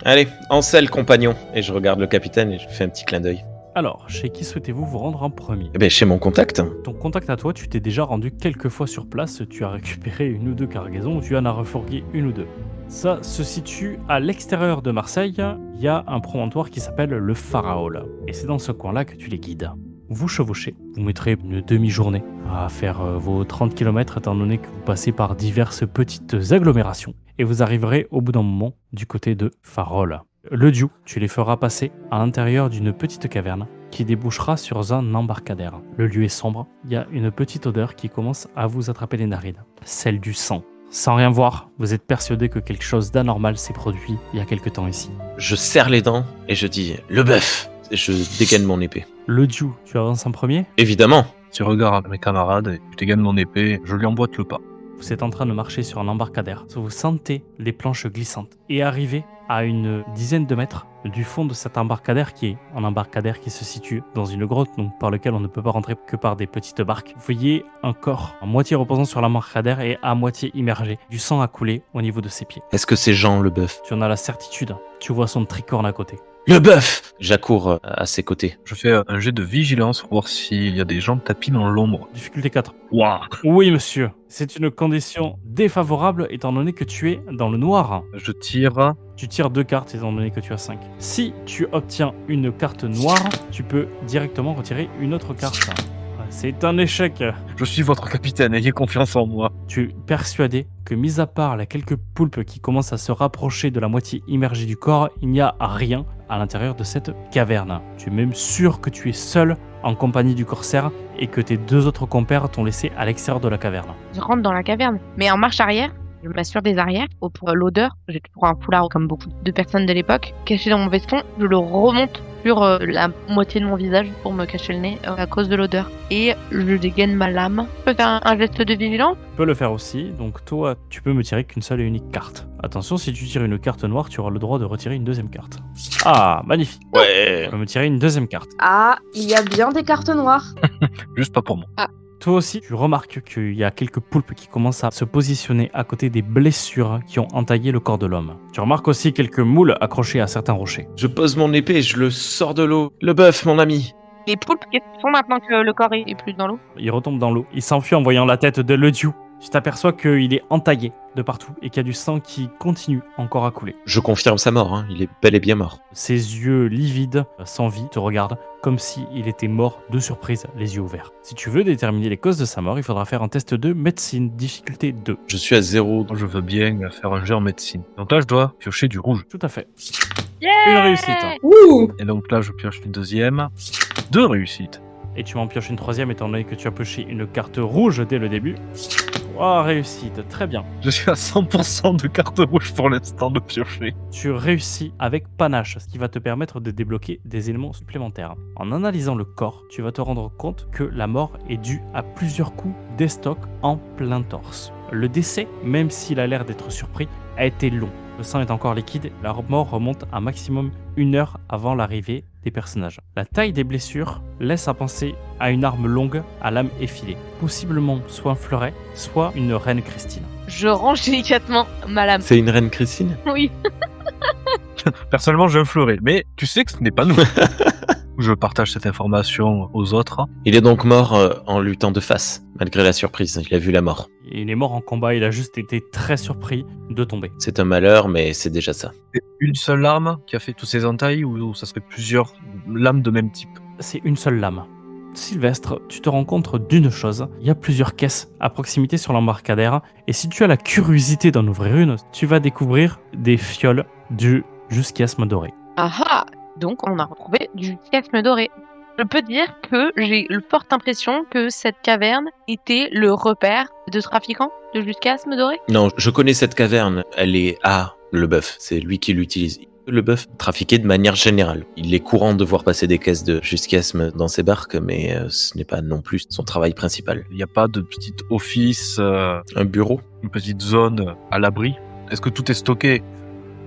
Allez, en selle, compagnon. Et je regarde le capitaine et je fais un petit clin d'œil. Alors, chez qui souhaitez-vous vous rendre en premier? Eh ben, chez mon contact. Ton contact à toi, tu t'es déjà rendu quelques fois sur place, tu as récupéré une ou deux cargaisons, tu en as refourgué une ou deux. Ça se situe à l'extérieur de Marseille, il y a un promontoire qui s'appelle le Pharaol, et c'est dans ce coin-là que tu les guides. Vous chevauchez, vous mettrez une demi-journée à faire vos 30 km étant donné que vous passez par diverses petites agglomérations, et vous arriverez au bout d'un moment du côté de Pharaol. Le Diou, tu les feras passer à l'intérieur d'une petite caverne qui débouchera sur un embarcadère. Le lieu est sombre, il y a une petite odeur qui commence à vous attraper les narines, celle du sang. Sans rien voir, vous êtes persuadé que quelque chose d'anormal s'est produit il y a quelque temps ici. Je serre les dents et je dis « Le bœuf !» et je dégaine mon épée. Le Diou, tu avances en premier. Évidemment. Je regarde mes camarades et je dégaine mon épée, je lui emboîte le pas. Vous êtes en train de marcher sur un embarcadère. Vous sentez les planches glissantes et arrivez à une dizaine de mètres du fond de cet embarcadère qui est un embarcadère qui se situe dans une grotte donc par lequel on ne peut pas rentrer que par des petites barques. Vous voyez un corps à moitié reposant sur l'embarcadère et à moitié immergé. Du sang a coulé au niveau de ses pieds. Est-ce que c'est Jean le bœuf? Tu en as la certitude. Tu vois son tricorne à côté. Le bœuf! J'accours à ses côtés. Je fais un jet de vigilance pour voir s'il y a des gens tapis dans l'ombre. Difficulté 4. Waouh! Oui, monsieur. C'est une condition défavorable étant donné que tu es dans le noir. Je tire. Tu tires 2 cartes étant donné que tu as 5. Si tu obtiens une carte noire, tu peux directement retirer une autre carte. C'est un échec. Je suis votre capitaine, ayez confiance en moi. Tu es persuadé que, mis à part les quelques poulpes qui commencent à se rapprocher de la moitié immergée du corps, il n'y a rien à l'intérieur de cette caverne. Tu es même sûr que tu es seul en compagnie du corsaire et que tes 2 autres compères t'ont laissé à l'extérieur de la caverne. Je rentre dans la caverne, mais en marche arrière. Je m'assure des arrières. Pour l'odeur, j'ai toujours un foulard comme beaucoup de personnes de l'époque. Caché dans mon veston, je le remonte sur la moitié de mon visage pour me cacher le nez à cause de l'odeur. Et je dégaine ma lame. Je peux faire un geste de vigilance. Tu peux le faire aussi, donc toi, tu peux me tirer qu'une seule et unique carte. Attention, si tu tires une carte noire, tu auras le droit de retirer une deuxième carte. Ah, magnifique. Ouais. Tu peux me tirer une deuxième carte. Ah, il y a bien des cartes noires. Juste pas pour moi. Toi aussi, tu remarques qu'il y a quelques poulpes qui commencent à se positionner à côté des blessures qui ont entaillé le corps de l'homme. Tu remarques aussi quelques moules accrochés à certains rochers. Je pose mon épée et je le sors de l'eau. Le bœuf, mon ami. Les poulpes, qu'est-ce qu'ils font maintenant que le corps est plus dans l'eau? Il retombe dans l'eau. Il s'enfuit en voyant la tête de Lediou. Tu t'aperçois qu'il est entaillé de partout et qu'il y a du sang qui continue encore à couler. Je confirme sa mort, hein. Il est bel et bien mort. Ses yeux livides, sans vie, te regardent comme s'il était mort de surprise, les yeux ouverts. Si tu veux déterminer les causes de sa mort, il faudra faire un test de médecine, difficulté 2. Je suis à 0. Moi, je veux bien faire un jet en médecine. Donc là, je dois piocher du rouge. Tout à fait. Yeah! Une réussite. Ouh. Et donc là, je pioche une deuxième. 2 réussites. Et tu m'en pioches une troisième étant donné que tu as pioché une carte rouge dès le début. 3 réussites, très bien. Je suis à 100% de carte rouge pour l'instant de piocher. Tu réussis avec panache, ce qui va te permettre de débloquer des éléments supplémentaires. En analysant le corps, tu vas te rendre compte que la mort est due à plusieurs coups d'estoc en plein torse. Le décès, même s'il a l'air d'être surpris, a été long. Le sang est encore liquide, la mort remonte à maximum 1 heure avant l'arrivée des personnages. La taille des blessures laisse à penser à une arme longue à lame effilée, possiblement soit un fleuret, soit une reine Christine. Je range délicatement ma lame. C'est une reine Christine? Oui. Personnellement, j'ai un fleuret, mais tu sais que ce n'est pas nous. Je partage cette information aux autres. Il est donc mort en luttant de face, malgré la surprise. Il a vu la mort. Il est mort en combat, il a juste été très surpris de tomber. C'est un malheur, mais c'est déjà ça. C'est une seule arme qui a fait tous ces entailles ou ça serait plusieurs lames de même type? C'est une seule lame. Sylvestre, tu te rends compte d'une chose, il y a plusieurs caisses à proximité sur l'embarcadère, et si tu as la curiosité d'en ouvrir une, tu vas découvrir des fioles du jusquiasme doré. Ah ah! Donc on a retrouvé du chiasme doré. Je peux dire que j'ai une forte impression que cette caverne était le repère de trafiquants de jusquiasme doré. Non, je connais cette caverne. Elle est à le bœuf. C'est lui qui l'utilise. Le bœuf trafiqué de manière générale. Il est courant de voir passer des caisses de jusquiasme dans ses barques, mais ce n'est pas non plus son travail principal. Il n'y a pas de petit office, Un bureau? une petite zone à l'abri? Est-ce que tout est stocké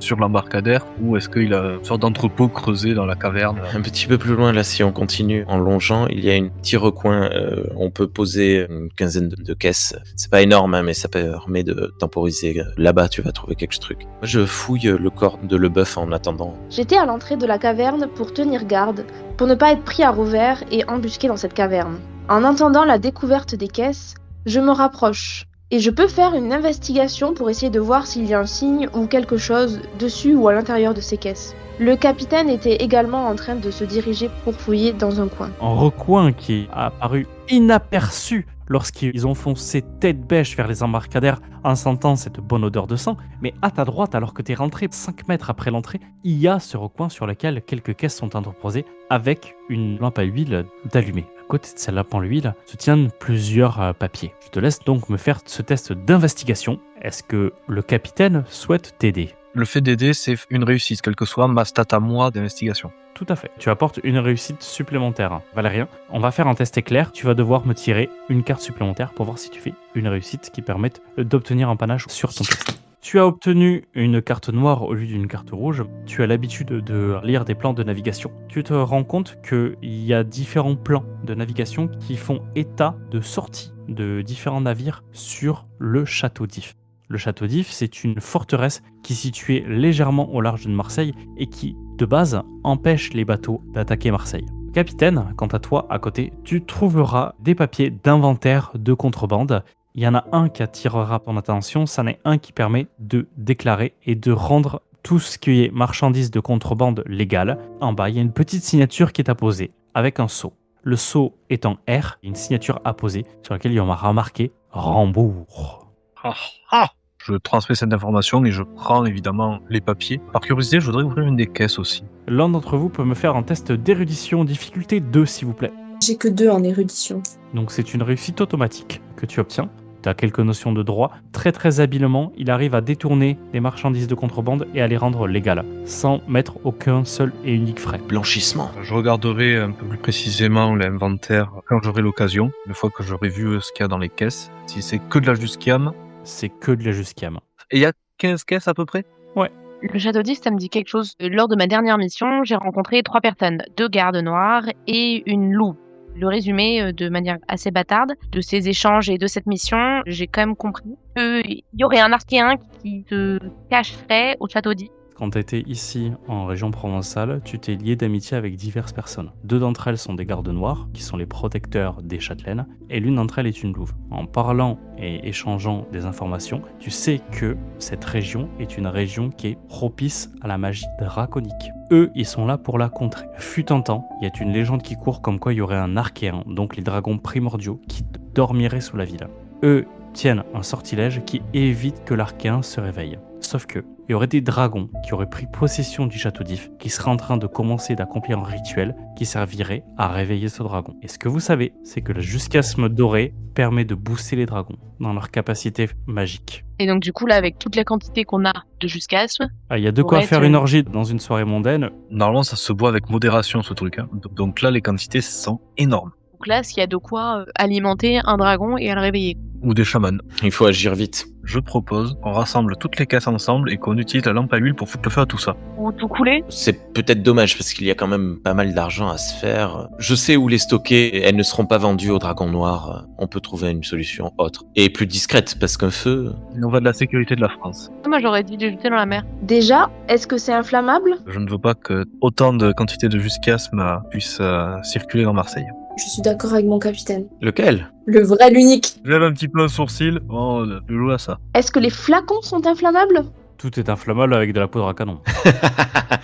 sur l'embarcadère ou est-ce qu'il a une sorte d'entrepôt creusé dans la caverne? Un petit peu plus loin, là, si on continue en longeant, il y a un petit recoin. On peut poser une quinzaine de caisses. C'est pas énorme, hein, mais ça permet de temporiser. Là-bas, tu vas trouver quelque truc. Moi, je fouille le corps de Leboeuf en attendant. J'étais à l'entrée de la caverne pour tenir garde, pour ne pas être pris à revers et embusqué dans cette caverne. En attendant la découverte des caisses, je me rapproche. Et je peux faire une investigation pour essayer de voir s'il y a un signe ou quelque chose dessus ou à l'intérieur de ces caisses. Le capitaine était également en train de se diriger pour fouiller dans un coin. Un recoin qui a apparu inaperçu lorsqu'ils ont foncé tête bêche vers les embarcadères en sentant cette bonne odeur de sang, mais à ta droite, alors que tu es rentré 5 mètres après l'entrée, il y a ce recoin sur lequel quelques caisses sont interposées avec une lampe à huile d'allumée. À côté de cette lampe à huile se tiennent plusieurs papiers. Je te laisse donc me faire ce test d'investigation. Est-ce que le capitaine souhaite t'aider ? Le fait d'aider, c'est une réussite, quelle que soit ma stat à moi d'investigation. Tout à fait. Tu apportes une réussite supplémentaire. Valérien, on va faire un test éclair. Tu vas devoir me tirer une carte supplémentaire pour voir si tu fais une réussite qui permette d'obtenir un panache sur ton test. Tu as obtenu une carte noire au lieu d'une carte rouge. Tu as l'habitude de lire des plans de navigation. Tu te rends compte qu'il y a différents plans de navigation qui font état de sortie de différents navires sur le château d'If. Le château d'If, c'est une forteresse qui est située légèrement au large de Marseille et qui de base, empêche les bateaux d'attaquer Marseille. Capitaine, quant à toi, à côté, tu trouveras des papiers d'inventaire de contrebande. Il y en a un qui attirera ton attention, c'en est un qui permet de déclarer et de rendre tout ce qui est marchandises de contrebande légale. En bas, il y a une petite signature qui est apposée avec un sceau. Le sceau est en R, une signature apposée sur laquelle il y aura marqué « Rembourg ». Ah, ah. Je transmets cette information et je prends évidemment les papiers. Par curiosité, je voudrais ouvrir une des caisses aussi. L'un d'entre vous peut me faire un test d'érudition, difficulté 2 s'il vous plaît. J'ai que 2 en érudition. Donc c'est une réussite automatique que tu obtiens. Tu as quelques notions de droit. Très très habilement, il arrive à détourner les marchandises de contrebande et à les rendre légales, sans mettre aucun seul et unique frais. Blanchissement. Je regarderai un peu plus précisément l'inventaire quand j'aurai l'occasion, une fois que j'aurai vu ce qu'il y a dans les caisses. Si c'est que de la Jusquiam. C'est que de la Jusquiam. Et il y a 15 caisses à peu près? Le château d'If, ça me dit quelque chose. Lors de ma dernière mission, j'ai rencontré 3 personnes, 2 gardes noirs et une louve. Le résumé, de manière assez bâtarde, de ces échanges et de cette mission, j'ai quand même compris qu'il y aurait un archéen qui se cacherait au château d'If. Quand tu étais ici en région provençale, tu t'es lié d'amitié avec diverses personnes. 2 d'entre elles sont des gardes noirs, qui sont les protecteurs des châtelaines, et l'une d'entre elles est une louve. En parlant et échangeant des informations, tu sais que cette région est une région qui est propice à la magie draconique. Eux, ils sont là pour la contrer. Fut un temps, il y a une légende qui court comme quoi il y aurait un archéen, donc les dragons primordiaux, qui dormiraient sous la ville. Eux tiennent un sortilège qui évite que l'archéen se réveille. Sauf que il y aurait des dragons qui auraient pris possession du château d'If, qui seraient en train de commencer d'accomplir un rituel qui servirait à réveiller ce dragon. Et ce que vous savez, c'est que le jusquiasme doré permet de booster les dragons dans leur capacité magique. Et donc du coup, là, avec toute la quantité qu'on a de jusquiasme, Il y a de quoi Ouais, faire tu- une orgie dans une soirée mondaine. Normalement, ça se boit avec modération ce truc. Hein. Donc là, les quantités sont énormes. donc là, s'il y a de quoi alimenter un dragon et à le réveiller. Ou des chamans. Il faut agir vite. Je propose qu'on rassemble toutes les caisses ensemble et qu'on utilise la lampe à huile pour foutre le feu à tout ça. Ou tout couler. C'est peut-être dommage parce qu'il y a quand même pas mal d'argent à se faire. Je sais où les stocker, elles ne seront pas vendues au dragon noir. On peut trouver une solution autre. Et plus discrète parce qu'un feu... Il en va de la sécurité de la France. Moi, j'aurais dit de les jeter dans la mer. Déjà, est-ce que c'est inflammable? Je ne veux pas que autant de quantité de jusquiasme puisse circuler dans Marseille. Je suis d'accord avec mon capitaine. Lequel? Le vrai, l'unique. J'avais un petit peu un sourcil. Oh, je joue à ça. Est-ce que les flacons sont inflammables? Tout est inflammable avec de la poudre à canon.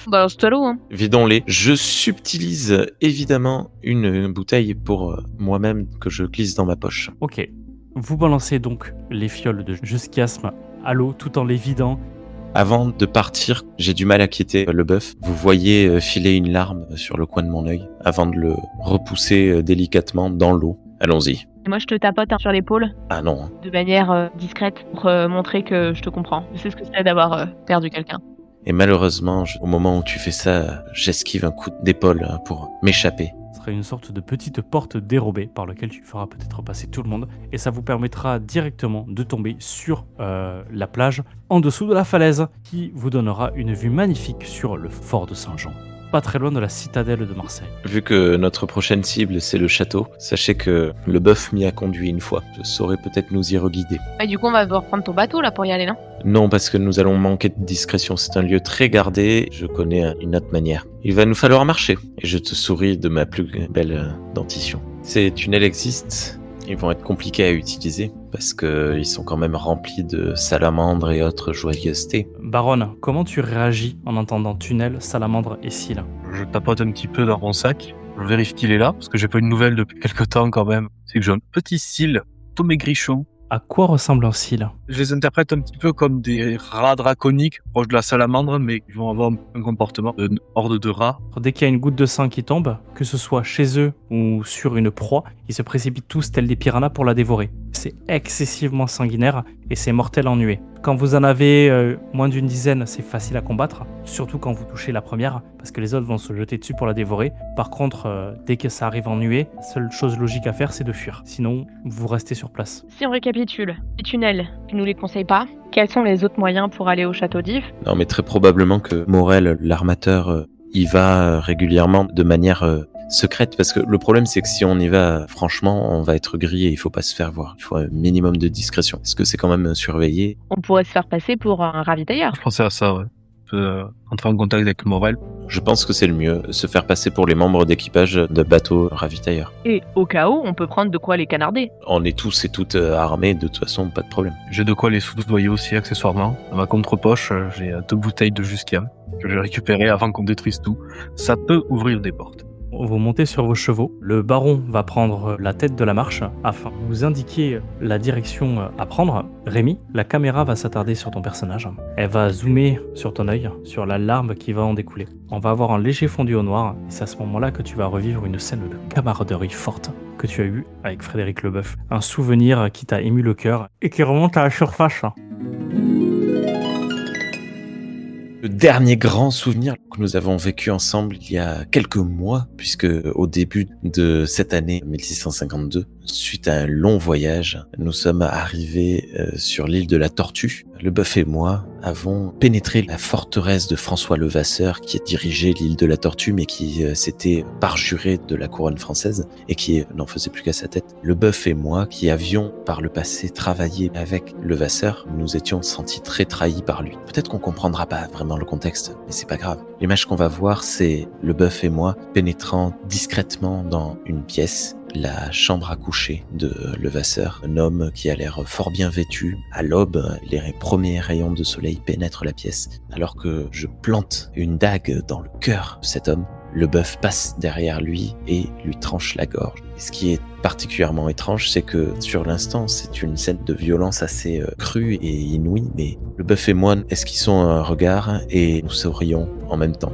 Bah, c'est à l'eau, hein. Vidons-les. Je subtilise évidemment une bouteille pour moi-même que je glisse dans ma poche. Ok. Vous balancez donc les fioles de jusquiasme à l'eau tout en les vidant. Avant de partir, j'ai du mal à quitter le bœuf. Vous voyez filer une larme sur le coin de mon œil avant de le repousser délicatement dans l'eau. Allons-y. Et moi, je te tapote sur l'épaule Ah non. de manière discrète pour montrer que je te comprends. Je sais ce que c'est d'avoir perdu quelqu'un. Et malheureusement, au moment où tu fais ça, j'esquive un coup d'épaule pour m'échapper. Ce sera une sorte de petite porte dérobée par laquelle tu feras peut-être passer tout le monde et ça vous permettra directement de tomber sur la plage en dessous de la falaise qui vous donnera une vue magnifique sur le fort de Saint-Jean, pas très loin de la citadelle de Marseille. Vu que notre prochaine cible, c'est le château, sachez que le bœuf m'y a conduit une fois. Je saurais peut-être nous y reguider. Et du coup, on va devoir prendre ton bateau là pour y aller, non? Non, parce que nous allons manquer de discrétion. C'est un lieu très gardé. Je connais une autre manière. Il va nous falloir marcher. Et je te souris de ma plus belle dentition. Ces tunnels existent. Ils vont être compliqués à utiliser parce qu'ils sont quand même remplis de salamandres et autres joyeusetés. Baronne, comment tu réagis en entendant tunnel, salamandre et cils? Je tapote un petit peu dans mon sac. Je vérifie qu'il est là parce que j'ai pas eu de nouvelles depuis quelques temps quand même. C'est que j'ai un petit cil, tout maigrichon. À quoi ressemble un cil? Je les interprète un petit peu comme des rats draconiques proches de la salamandre, mais ils vont avoir un comportement d'une horde de rats. Dès qu'il y a une goutte de sang qui tombe, que ce soit chez eux ou sur une proie, ils se précipitent tous tels des piranhas pour la dévorer. C'est excessivement sanguinaire et c'est mortel en nuée. Quand vous en avez moins d'une dizaine, c'est facile à combattre, surtout quand vous touchez la première, parce que les autres vont se jeter dessus pour la dévorer. Par contre, dès que ça arrive en nuée, la seule chose logique à faire, c'est de fuir. Sinon, vous restez sur place. Si on récapitule, les tunnels, tu nous les conseilles pas. Quels sont les autres moyens pour aller au château d'If? Non, mais très probablement que Morel, l'armateur, y va régulièrement de manière secrète. Parce que le problème, c'est que si on y va, franchement, on va être grillé. Il faut pas se faire voir. Il faut un minimum de discrétion. Parce que c'est quand même surveillé. On pourrait se faire passer pour un ravitailleur. Je pensais à ça, ouais. peut entrer en contact avec Morel. Je pense que c'est le mieux, se faire passer pour les membres d'équipage de bateau ravitailleur. Et au cas où, on peut prendre de quoi les canarder. On est tous et toutes armés, de toute façon, pas de problème. J'ai de quoi les soudoyer aussi accessoirement. Dans ma contre-poche, j'ai 2 bouteilles de Jusquiam que j'ai récupérées avant qu'on détruise tout. Ça peut ouvrir des portes. Vous montez sur vos chevaux. Le baron va prendre la tête de la marche afin de vous indiquer la direction à prendre. Rémi, la caméra va s'attarder sur ton personnage. Elle va zoomer sur ton œil, sur la larme qui va en découler. On va avoir un léger fondu au noir et c'est à ce moment-là que tu vas revivre une scène de camaraderie forte que tu as eue avec Frédéric Leboeuf. Un souvenir qui t'a ému le cœur et qui remonte à la surface. Le dernier grand souvenir que nous avons vécu ensemble il y a quelques mois, puisque au début de cette année 1652, suite à un long voyage, nous sommes arrivés sur l'île de la Tortue. Leboeuf et moi avons pénétré la forteresse de François Levasseur qui dirigeait l'île de la Tortue mais qui s'était parjuré de la couronne française et qui n'en faisait plus qu'à sa tête. Leboeuf et moi qui avions par le passé travaillé avec Levasseur, nous étions sentis très trahis par lui. Peut-être qu'on comprendra pas vraiment le contexte, mais c'est pas grave. L'image qu'on va voir, c'est Leboeuf et moi pénétrant discrètement dans une pièce, la chambre à coucher de Levasseur, un homme qui a l'air fort bien vêtu. À l'aube, les premiers rayons de soleil pénètrent la pièce, alors que je plante une dague dans le cœur de cet homme. Leboeuf passe derrière lui et lui tranche la gorge. Et ce qui est particulièrement étrange, c'est que sur l'instant, c'est une scène de violence assez crue et inouïe, mais Leboeuf et moi esquissons un regard et nous sourions en même temps.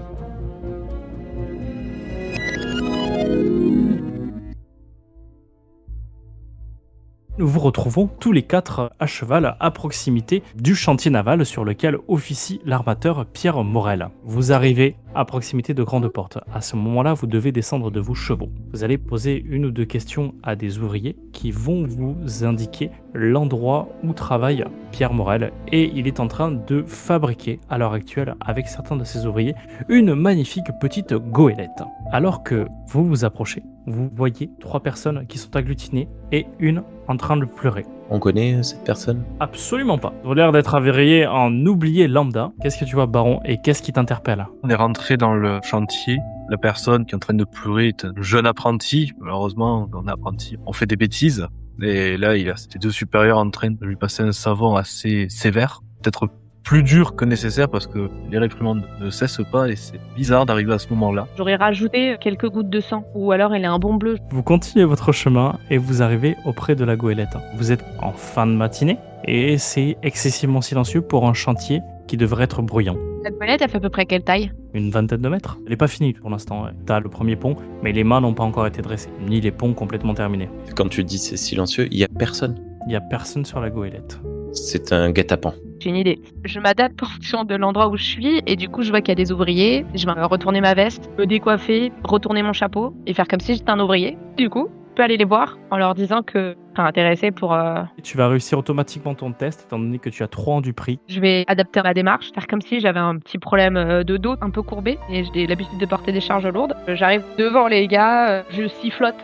Nous vous retrouvons tous les quatre à cheval à proximité du chantier naval sur lequel officie l'armateur Pierre Morel. Vous arrivez à proximité de grandes portes. À ce moment-là, vous devez descendre de vos chevaux. Vous allez poser une ou deux questions à des ouvriers qui vont vous indiquer l'endroit où travaille Pierre Morel et il est en train de fabriquer à l'heure actuelle avec certains de ses ouvriers une magnifique petite goélette. Alors que vous vous approchez, vous voyez 3 personnes qui sont agglutinées et une en train de pleurer. On connaît cette personne ? Absolument pas. Vous avez l'air d'être avérié en oublié lambda. Qu'est-ce que tu vois, Baron, et qu'est-ce qui t'interpelle ? On est rentré dans le chantier. La personne qui est en train de pleurer est un jeune apprenti. Malheureusement, quand on est apprenti, on fait des bêtises. Et là, il a ses 2 supérieurs en train de lui passer un savon assez sévère. Peut-être plus dur que nécessaire parce que les réprimandes ne cessent pas et c'est bizarre d'arriver à ce moment-là. J'aurais rajouté quelques gouttes de sang, ou alors elle est un bon bleu. Vous continuez votre chemin et vous arrivez auprès de la goélette. Vous êtes en fin de matinée et c'est excessivement silencieux pour un chantier qui devrait être bruyant. Cette goélette, elle fait à peu près quelle taille ? Une vingtaine de mètres. Elle n'est pas finie pour l'instant. T'as le premier pont, mais les mâts n'ont pas encore été dressés, ni les ponts complètement terminés. Quand tu dis c'est silencieux, il y a personne. Il n'y a personne sur la goélette. C'est un guet-apens. J'ai une idée. Je m'adapte en fonction de l'endroit où je suis et du coup je vois qu'il y a des ouvriers. Je vais retourner ma veste, me décoiffer, retourner mon chapeau et faire comme si j'étais un ouvrier. Du coup, je peux aller les voir en leur disant que je suis intéressé pour... Et tu vas réussir automatiquement ton test étant donné que tu as 3 ans du prix. Je vais adapter ma démarche, faire comme si j'avais un petit problème de dos un peu courbé et j'ai l'habitude de porter des charges lourdes. J'arrive devant les gars, je sifflote.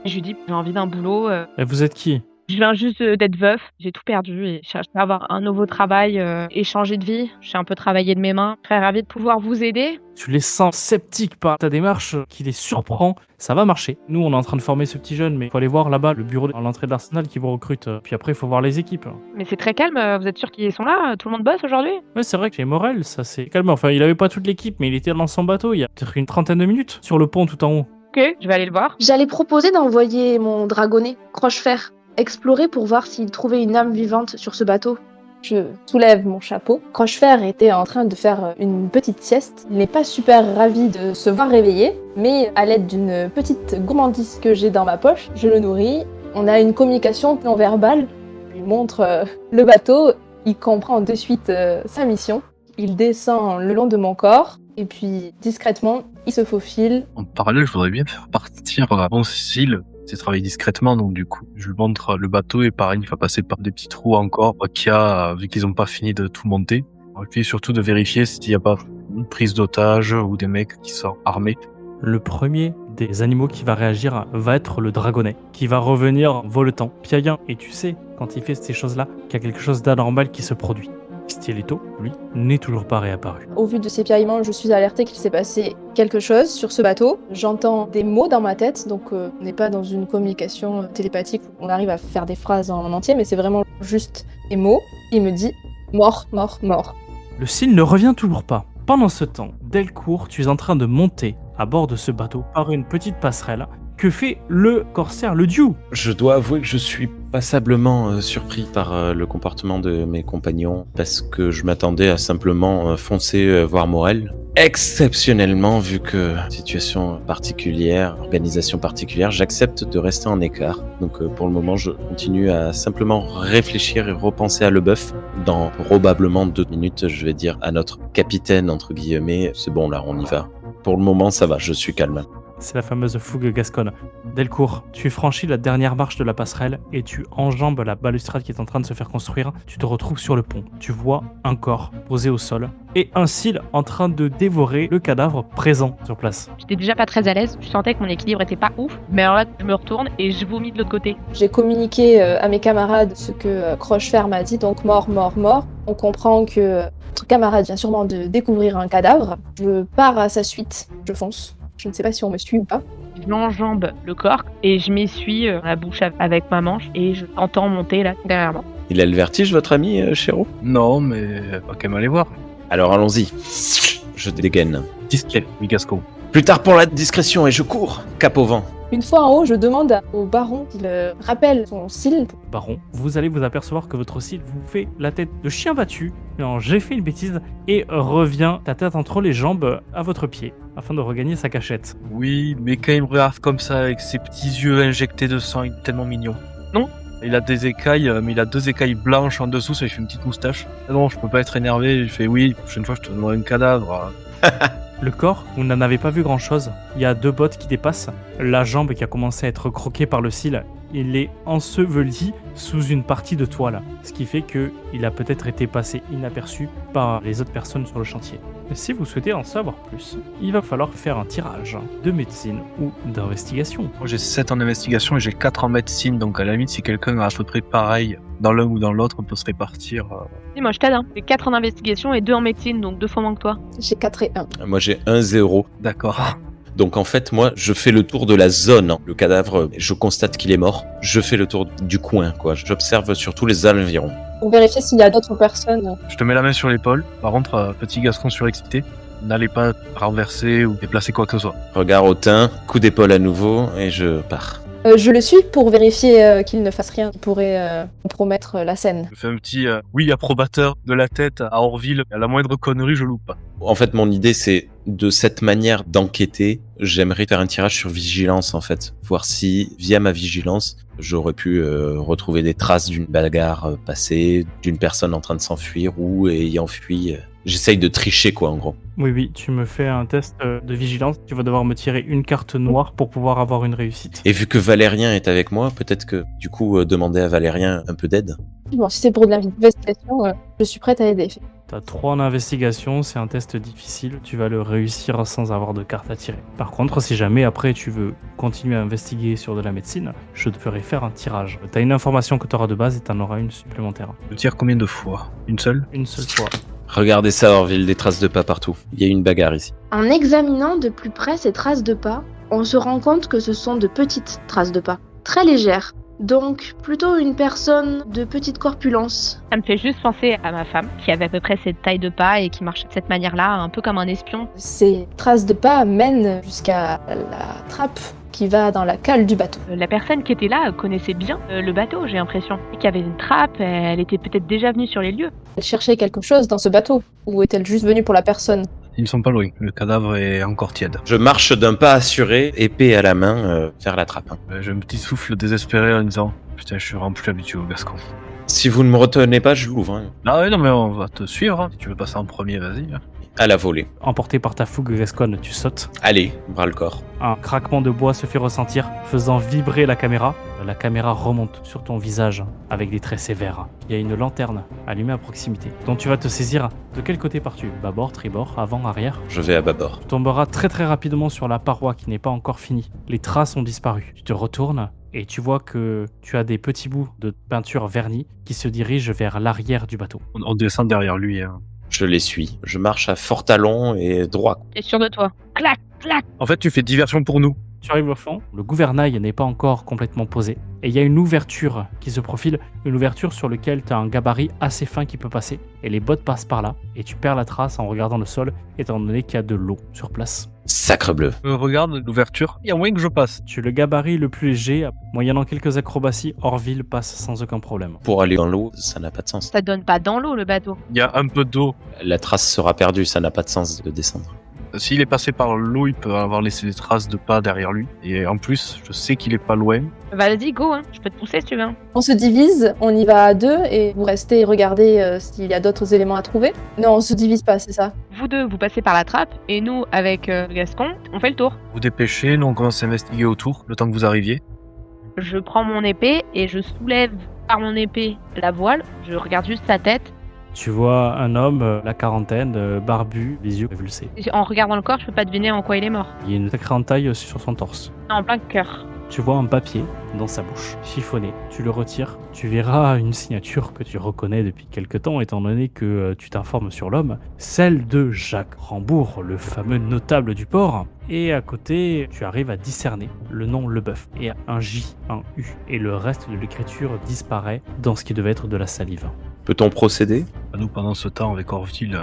Je lui dis j'ai envie d'un boulot. Et vous êtes qui ? Je viens juste d'être veuf, j'ai tout perdu et je cherche à avoir un nouveau travail et changer de vie. Je suis un peu travaillé de mes mains. Très ravie de pouvoir vous aider. Tu les sens sceptiques par ta démarche qui les surprend. Ça va marcher. Nous, on est en train de former ce petit jeune, mais il faut aller voir là-bas le bureau à l'entrée de l'Arsenal qui vous recrute. Puis après, il faut voir les équipes. Mais c'est très calme, vous êtes sûr qu'ils sont là ? Tout le monde bosse aujourd'hui ? Ouais, c'est vrai que les Morel, ça c'est calme. Enfin, il avait pas toute l'équipe, mais il était dans son bateau il y a peut-être une 30aine de minutes sur le pont tout en haut. Ok, je vais aller le voir. J'allais proposer d'envoyer mon dragonnet, Crochefer, explorer pour voir s'il trouvait une âme vivante sur ce bateau. Je soulève mon chapeau. Crochefer était en train de faire une petite sieste. Il n'est pas super ravi de se voir réveillé, mais à l'aide d'une petite gourmandise que j'ai dans ma poche, je le nourris. On a une communication non verbale. Je lui montre le bateau. Il comprend de suite sa mission. Il descend le long de mon corps et puis discrètement, il se faufile. En parallèle, je voudrais bien faire partir bon Cécile. C'est travailler discrètement, donc du coup, je lui montre le bateau et pareil, il va passer par des petits trous encore qu'il y a, vu qu'ils n'ont pas fini de tout monter. Et puis surtout de vérifier s'il n'y a pas une prise d'otage ou des mecs qui sont armés. Le premier des animaux qui va réagir va être le dragonnet, qui va revenir voletant, piaillant. Et tu sais, quand il fait ces choses-là, qu'il y a quelque chose d'anormal qui se produit. Stielito, lui, n'est toujours pas réapparu. Au vu de ces piaillements, je suis alertée qu'il s'est passé quelque chose sur ce bateau. J'entends des mots dans ma tête, donc on n'est pas dans une communication télépathique où on arrive à faire des phrases en entier, mais c'est vraiment juste des mots. Il me dit « mort, mort, mort ». Le Sil ne revient toujours pas. Pendant ce temps, Delcourt, tu es en train de monter à bord de ce bateau par une petite passerelle. Que fait le corsaire, le Dieu? Je dois avouer que je suis passablement surpris par le comportement de mes compagnons, parce que je m'attendais à simplement foncer voir Morel. Exceptionnellement, vu que situation particulière, organisation particulière, j'accepte de rester en écart. Donc pour le moment, je continue à simplement réfléchir et repenser à Leboeuf. Dans probablement 2 minutes, je vais dire à notre capitaine, entre guillemets, c'est bon là, on y va. Pour le moment, ça va, je suis calme. C'est la fameuse fougue gasconne. Delcourt, tu franchis la dernière marche de la passerelle et tu enjambes la balustrade qui est en train de se faire construire. Tu te retrouves sur le pont. Tu vois un corps posé au sol et un Sil en train de dévorer le cadavre présent sur place. J'étais déjà pas très à l'aise, je sentais que mon équilibre était pas ouf, mais alors là, je me retourne et je vomis de l'autre côté. J'ai communiqué à mes camarades ce que Crochefer m'a dit, donc mort, mort, mort. On comprend que notre camarade vient sûrement de découvrir un cadavre. Je pars à sa suite, je fonce. Je ne sais pas si on me suit ou pas. J'enjambe le corps et je m'essuie la bouche avec ma manche et je t'entends monter là derrière moi. Il a le vertige, votre ami, Chéreau? Non, mais pas qu'à m'aller voir. Alors allons-y. Je dégaine. Discret, oui, Gascon. Plus tard pour la discrétion et je cours, cap au vent. Une fois en haut, je demande au baron qu'il rappelle son Sil. Baron, vous allez vous apercevoir que votre Sil vous fait la tête de chien battu. Non, j'ai fait une bêtise et revient la tête entre les jambes à votre pied afin de regagner sa cachette. Oui, mais quand il me regarde comme ça avec ses petits yeux injectés de sang, il est tellement mignon. Non, il a des écailles, mais il a 2 écailles blanches en dessous, ça lui fait une petite moustache. Ah non, je peux pas être énervé, il fait oui, la prochaine fois je te donnerai un cadavre. Le corps, vous n'en avez pas vu grand-chose. Il y a 2 bottes qui dépassent. La jambe qui a commencé à être croquée par le Sil, il est enseveli sous une partie de toile. Ce qui fait qu'il a peut-être été passé inaperçu par les autres personnes sur le chantier. Mais si vous souhaitez en savoir plus, il va falloir faire un tirage de médecine ou d'investigation. Moi j'ai 7 en investigation et j'ai 4 en médecine, donc à la limite si quelqu'un a à peu près pareil dans l'un ou dans l'autre, on peut se répartir. Et moi je t'aide, hein. J'ai 4 en investigation et 2 en médecine, donc 2 fois moins que toi. J'ai 4 et 1. Moi j'ai 1-0. D'accord. Donc en fait, moi, je fais le tour de la zone. Le cadavre, je constate qu'il est mort. Je fais le tour du coin, quoi. J'observe surtout les environs. Pour vérifier s'il y a d'autres personnes. Je te mets la main sur l'épaule. Par contre, petit Gascon surexcité, n'allez pas renverser ou déplacer quoi que ce soit. Regard hautain, coup d'épaule à nouveau, et je pars. Je le suis pour vérifier qu'il ne fasse rien qui pourrait compromettre la scène. Je fais un petit oui approbateur de la tête à Orville. À la moindre connerie, je loupe pas. En fait, mon idée, c'est de cette manière d'enquêter, j'aimerais faire un tirage sur vigilance, en fait. Voir si, via ma vigilance, j'aurais pu retrouver des traces d'une bagarre passée, d'une personne en train de s'enfuir ou ayant fui. J'essaye de tricher, quoi, en gros. Oui, tu me fais un test de vigilance. Tu vas devoir me tirer une carte noire pour pouvoir avoir une réussite. Et vu que Valérien est avec moi, peut-être que, du coup, demander à Valérien un peu d'aide. Bon, si c'est pour de l'investigation, je suis prête à aider. T'as 3 en investigation, c'est un test difficile, tu vas le réussir sans avoir de carte à tirer. Par contre, si jamais après tu veux continuer à investiguer sur de la médecine, je te ferai faire un tirage. T'as une information que t'auras de base et t'en auras une supplémentaire. Je tire combien de fois? Une seule? Une seule fois. Regardez ça, Orville, des traces de pas partout. Il y a une bagarre ici. En examinant de plus près ces traces de pas, on se rend compte que ce sont de petites traces de pas, très légères. Donc, plutôt une personne de petite corpulence. Ça me fait juste penser à ma femme, qui avait à peu près cette taille de pas et qui marchait de cette manière-là, un peu comme un espion. Ces traces de pas mènent jusqu'à la trappe qui va dans la cale du bateau. La personne qui était là connaissait bien le bateau, j'ai l'impression. Et qu'il y avait une trappe, elle était peut-être déjà venue sur les lieux. Elle cherchait quelque chose dans ce bateau, ou est-elle juste venue pour la personne? Ils ne sont pas loin, le cadavre est encore tiède. Je marche d'un pas assuré, épée à la main, vers la trappe. J'ai un petit souffle désespéré en disant « Putain, je suis vraiment plus habitué au Gascon. » Si vous ne me retenez pas, je l'ouvre. Hein. Ah ouais, non mais on va te suivre, hein. Si tu veux passer en premier, vas-y. Hein. À la volée. Emporté par ta fougue gasconne, tu sautes. Allez, bras le corps. Un craquement de bois se fait ressentir, faisant vibrer la caméra. La caméra remonte sur ton visage avec des traits sévères. Il y a une lanterne allumée à proximité, dont tu vas te saisir. De quel côté pars-tu? Bâbord, tribord, avant, arrière? Je vais à bâbord. Tu tomberas très rapidement sur la paroi qui n'est pas encore finie. Les traces ont disparu. Tu te retournes et tu vois que tu as des petits bouts de peinture vernie qui se dirigent vers l'arrière du bateau. On descend derrière lui. Hein. Je les suis. Je marche à fort talon et droit. T'es sûr de toi? Clac, clac. En fait, tu fais diversion pour nous. Tu arrives au fond, le gouvernail n'est pas encore complètement posé, et il y a une ouverture qui se profile, une ouverture sur laquelle tu as un gabarit assez fin qui peut passer, et les bottes passent par là, et tu perds la trace en regardant le sol, étant donné qu'il y a de l'eau sur place. Sacre bleu. Je regarde l'ouverture. Il y a moyen que je passe. Tu es le gabarit le plus léger, moyennant quelques acrobaties, Orville passe sans aucun problème. Pour aller dans l'eau, ça n'a pas de sens. Ça donne pas dans l'eau le bateau. Il y a un peu d'eau. La trace sera perdue, ça n'a pas de sens de descendre. S'il est passé par l'eau, il peut avoir laissé des traces de pas derrière lui. Et en plus, je sais qu'il est pas loin. Vas-y, go, hein. Je peux te pousser si tu veux. On se divise, on y va à 2 et vous restez et regardez s'il y a d'autres éléments à trouver. Non, on se divise pas, c'est ça? Vous deux, vous passez par la trappe, et nous, avec Gascon, on fait le tour. Vous dépêchez, nous on commence à investiguer autour, le temps que vous arriviez. Je prends mon épée et je soulève par mon épée la voile. Je regarde juste sa tête. Tu vois un homme, la quarantaine, barbu, les yeux révulsés. En regardant le corps, je peux pas deviner en quoi il est mort. Il y a une sacrée entaille sur son torse. En plein cœur. Tu vois un papier dans sa bouche, chiffonné. Tu le retires. Tu verras une signature que tu reconnais depuis quelque temps, étant donné que tu t'informes sur l'homme. Celle de Jacques Rambourg, le fameux notable du port. Et à côté, tu arrives à discerner le nom Leboeuf. Et un J, un U. Et le reste de l'écriture disparaît dans ce qui devait être de la salive. Peut-on procéder? Nous, pendant ce temps, avec Orville,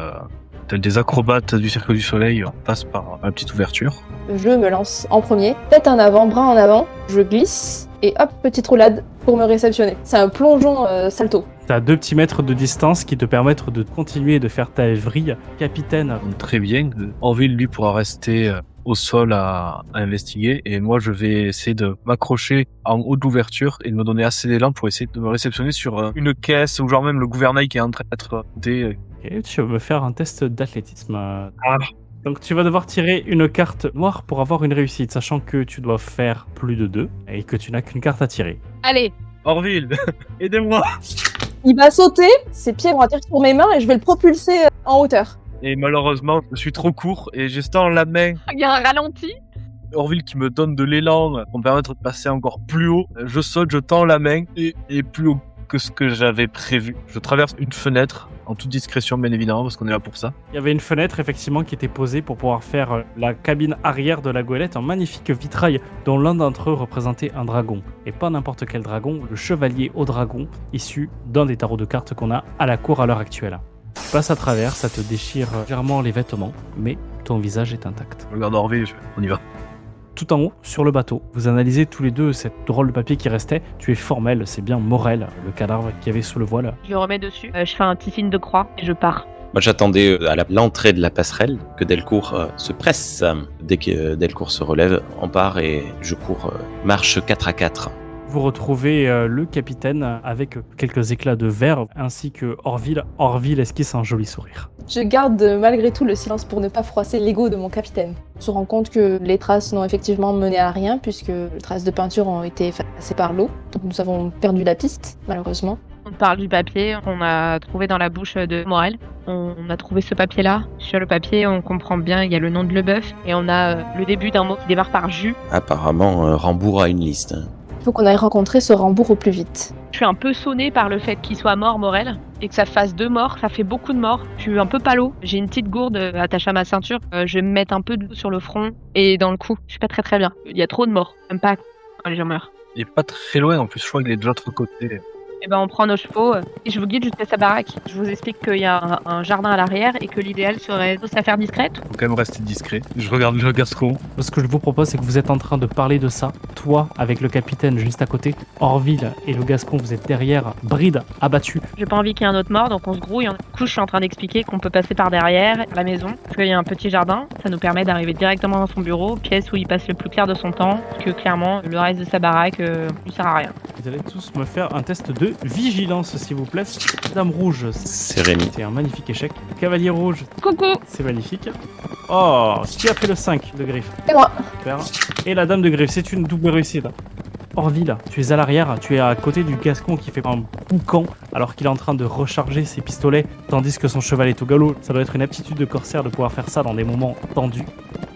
tels des acrobates du Cirque du Soleil, on passe par une petite ouverture. Je me lance en premier, tête en avant, bras en avant, je glisse et hop, petite roulade pour me réceptionner. C'est un plongeon salto. T'as 2 petits mètres de distance qui te permettent de continuer de faire ta vrille. Capitaine, Très bien. Orville, lui, pourra rester au sol à investiguer. Et moi, je vais essayer de m'accrocher en haut de l'ouverture et de me donner assez d'élan pour essayer de me réceptionner sur une caisse ou genre même le gouvernail qui est en train d'être monté. et tu vas me faire un test d'athlétisme. Donc tu vas devoir tirer une carte noire pour avoir une réussite, sachant que tu dois faire plus de 2 et que tu n'as qu'une carte à tirer. Allez, Orville, aidez-moi! Il va sauter, ses pieds vont atterrir sur mes mains et je vais le propulser en hauteur. Et malheureusement, je suis trop court et je tends la main. il y a un ralenti. Orville qui me donne de l'élan pour me permettre de passer encore plus haut. Je saute, je tends la main et plus haut que ce que j'avais prévu. Je traverse une fenêtre en toute discrétion, bien évidemment, parce qu'on est là pour ça. Il y avait une fenêtre effectivement qui était posée pour pouvoir faire la cabine arrière de la goélette, un magnifique vitrail dont l'un d'entre eux représentait un dragon. Et pas n'importe quel dragon, le chevalier au dragon, issu d'un des tarots de cartes qu'on a à la cour à l'heure actuelle. Tu passes à travers, ça te déchire légèrement les vêtements, mais ton visage est intact. Je regarde Orville, on y va. Tout en haut, sur le bateau, vous analysez tous les deux cette drôle de papier qui restait. Tu es formel, c'est bien Morel, le cadavre qu'il y avait sous le voile. Je le remets dessus. Je fais un petit signe de croix et je pars. Moi, j'attendais à l'entrée de la passerelle que Delcourt se presse. Dès que Delcourt se relève, on part et je cours marche 4 à 4. Vous retrouvez le capitaine avec quelques éclats de verre, ainsi que Orville. Orville esquisse un joli sourire. Je garde malgré tout le silence pour ne pas froisser l'ego de mon capitaine. On se rend compte que les traces n'ont effectivement mené à rien puisque les traces de peinture ont été effacées par l'eau. Donc nous avons perdu la piste, malheureusement. On parle du papier qu'on a trouvé dans la bouche de Morel. On a trouvé ce papier-là. Sur le papier, on comprend bien, il y a le nom de Leboeuf et on a le début d'un mot qui démarre par Jus. Apparemment, Rambourg a une liste. Il faut qu'on aille rencontrer ce Rambourg au plus vite. Je suis un peu sonnée par le fait qu'il soit mort, Morel, et que ça fasse 2 morts, ça fait beaucoup de morts. Je suis un peu palo, j'ai une petite gourde attachée à ma ceinture, je vais me mettre un peu d'eau sur le front et dans le cou. Je suis pas très bien. Il y a trop de morts, même pas quand les gens meurent. Il est pas très loin, en plus, je crois qu'il est de l'autre côté. Et ben on prend nos chevaux et je vous guide jusqu'à sa baraque. Je vous explique qu'il y a un jardin à l'arrière et que l'idéal serait de se faire discrète. Faut quand même rester discret. Je regarde le Gascon. Ce que je vous propose, c'est que vous êtes en train de parler de ça. Toi, avec le capitaine juste à côté, Orville et le Gascon, vous êtes derrière, bride, abattu. J'ai pas envie qu'il y ait un autre mort, donc on se grouille. Du coup, je suis en train d'expliquer qu'on peut passer par derrière la maison, parce qu'il y a un petit jardin. Ça nous permet d'arriver directement dans son bureau, pièce où il passe le plus clair de son temps, parce que clairement, le reste de sa baraque lui sert à rien. Vous allez tous me faire un test de vigilance, s'il vous plaît. Dame rouge, C'est Rémi. c'est un magnifique échec. Cavalier rouge, Coucou! c'est magnifique. Oh, qui a fait le 5 de griffe? C'est moi. Super. Et la dame de griffe, c'est une double réussite. Orville, tu es à l'arrière, tu es à côté du Gascon qui fait un boucan alors qu'il est en train de recharger ses pistolets tandis que son cheval est au galop. Ça doit être une aptitude de corsaire de pouvoir faire ça dans des moments tendus.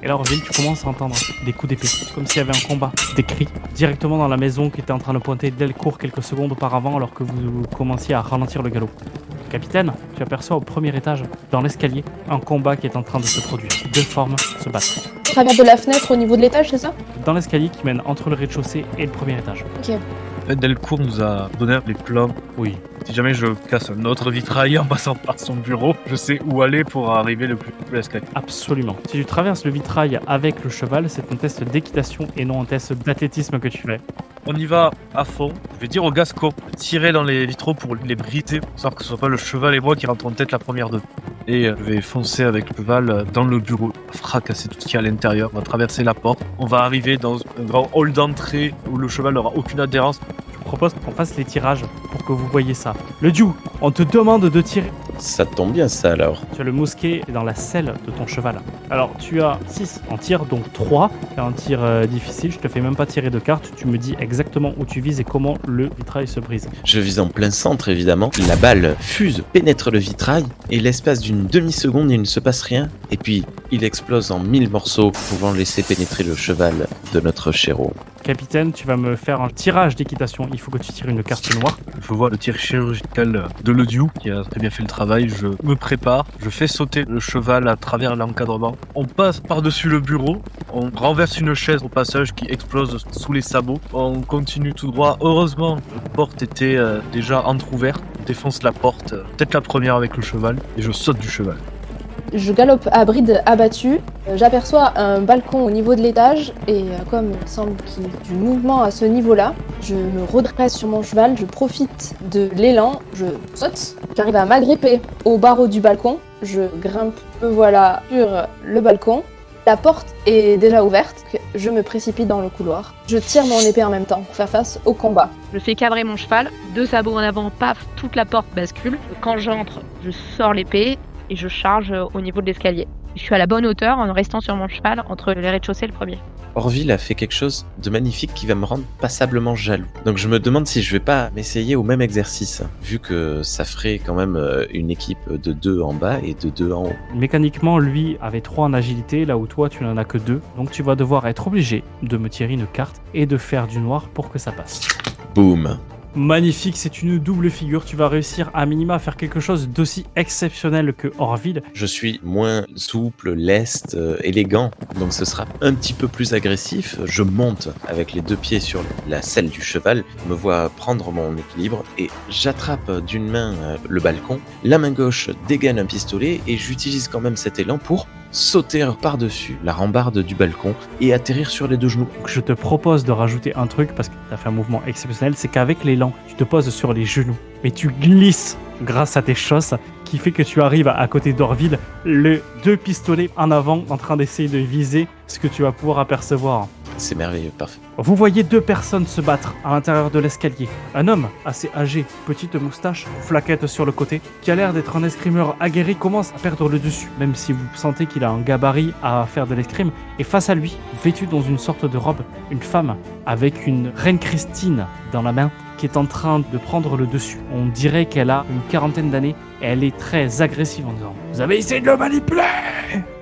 Et là, Orville, tu commences à entendre des coups d'épée, comme s'il y avait un combat, des cris, directement dans la maison qui était en train de pointer Delcourt quelques secondes auparavant, alors que vous commenciez à ralentir le galop. Capitaine, tu aperçois au premier étage, dans l'escalier, un combat qui est en train de se produire. Deux formes se battent. Au travers de la fenêtre au niveau de l'étage, c'est ça? Dans l'escalier qui mène entre le rez-de-chaussée et le premier étage. Ok. En fait, Delcourt nous a donné les plans. Oui. Si jamais je casse un autre vitrail en passant par son bureau, je sais où aller pour arriver le plus vite à l'escalier. Absolument. Si tu traverses le vitrail avec le cheval, c'est un test d'équitation et non un test d'athlétisme que tu fais. On y va à fond. Je vais dire au Gascon de tirer dans les vitraux pour les briser, pour savoir que ce soit pas le cheval et moi qui rentrons en tête la première d'eux. Et je vais foncer avec le cheval dans le bureau, fracasser tout ce qu'il y a à l'intérieur. On va traverser la porte. On va arriver dans un grand hall d'entrée où le cheval n'aura aucune adhérence. Je propose qu'on fasse les tirages pour que vous voyez ça. Le Dieu, on te demande de tirer. Ça tombe bien ça alors. Tu as le mousquet dans la selle de ton cheval. Alors, tu as 6 en tir, donc 3. C'est un tir difficile, je te fais même pas tirer de carte. Tu me dis exactement où tu vises et comment le vitrail se brise. Je vise en plein centre évidemment. La balle fuse, pénètre le vitrail et l'espace d'une demi-seconde il ne se passe rien. Et puis il explose en 1000 morceaux pouvant laisser pénétrer le cheval de notre chéro. Capitaine, tu vas me faire un tirage d'équitation. Il faut que tu tires une carte noire. Il faut voir le tir chirurgical de l'Odiou qui a très bien fait le travail. Je me prépare, je fais sauter le cheval à travers l'encadrement. On passe par-dessus le bureau, on renverse une chaise au passage qui explose sous les sabots. On continue tout droit. Heureusement, la porte était déjà entrouverte. On défonce la porte, peut-être la première avec le cheval, et je saute du cheval. Je galope à bride abattue. J'aperçois un balcon au niveau de l'étage et comme il semble qu'il y ait du mouvement à ce niveau-là, je me redresse sur mon cheval, je profite de l'élan, je saute, j'arrive à m'agripper au barreau du balcon, je grimpe, me voilà sur le balcon. La porte est déjà ouverte, je me précipite dans le couloir. Je tire mon épée en même temps pour faire face au combat. Je fais cadrer mon cheval, 2 sabots en avant, paf, toute la porte bascule. Quand j'entre, je sors l'épée et je charge au niveau de l'escalier. Je suis à la bonne hauteur en restant sur mon cheval entre les rez-de-chaussée et le premier. Orville a fait quelque chose de magnifique qui va me rendre passablement jaloux. Donc je me demande si je vais pas m'essayer au même exercice, vu que ça ferait quand même une équipe de 2 en bas et de 2 en haut. Mécaniquement, lui avait 3 en agilité, là où toi, tu n'en as que 2. Donc tu vas devoir être obligé de me tirer une carte et de faire du noir pour que ça passe. Boum. Magnifique, c'est une double figure. Tu vas réussir à minima à faire quelque chose d'aussi exceptionnel que Orville. Je suis moins souple, leste, élégant, donc ce sera un petit peu plus agressif. Je monte avec les 2 pieds sur la selle du cheval, me vois prendre mon équilibre et j'attrape d'une main le balcon. La main gauche dégaine un pistolet et j'utilise quand même cet élan pour sauter par-dessus la rambarde du balcon et atterrir sur les 2 genoux. Donc je te propose de rajouter un truc parce que tu as fait un mouvement exceptionnel, c'est qu'avec l'élan, tu te poses sur les genoux, mais tu glisses grâce à tes chausses qui fait que tu arrives à côté d'Orville, les 2 pistolets en avant en train d'essayer de viser ce que tu vas pouvoir apercevoir. C'est merveilleux, parfait. Vous voyez 2 personnes se battre à l'intérieur de l'escalier. Un homme assez âgé, petite moustache, flaquette sur le côté, qui a l'air d'être un escrimeur aguerri, commence à perdre le dessus, même si vous sentez qu'il a un gabarit à faire de l'escrime. Et face à lui, vêtue dans une sorte de robe, une femme avec une reine Christine dans la main, qui est en train de prendre le dessus. On dirait qu'elle a une 40aine d'années et elle est très agressive en disant « Vous avez essayé de le manipuler!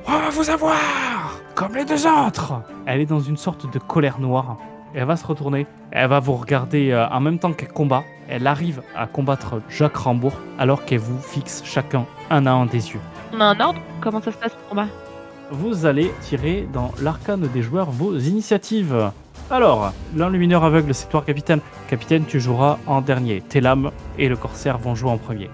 On va vous avoir! Comme les 2 autres !» Elle est dans une sorte de colère noire. Elle va se retourner, elle va vous regarder en même temps qu'elle combat. Elle arrive à combattre Jacques Rambourg alors qu'elle vous fixe chacun un à un des yeux. On a un ordre? Comment ça se passe le combat? Vous allez tirer dans l'arcane des joueurs vos initiatives. Alors, l'enlumineur aveugle, c'est toi, capitaine. Capitaine, tu joueras en dernier. Tes lames et le corsaire vont jouer en premier.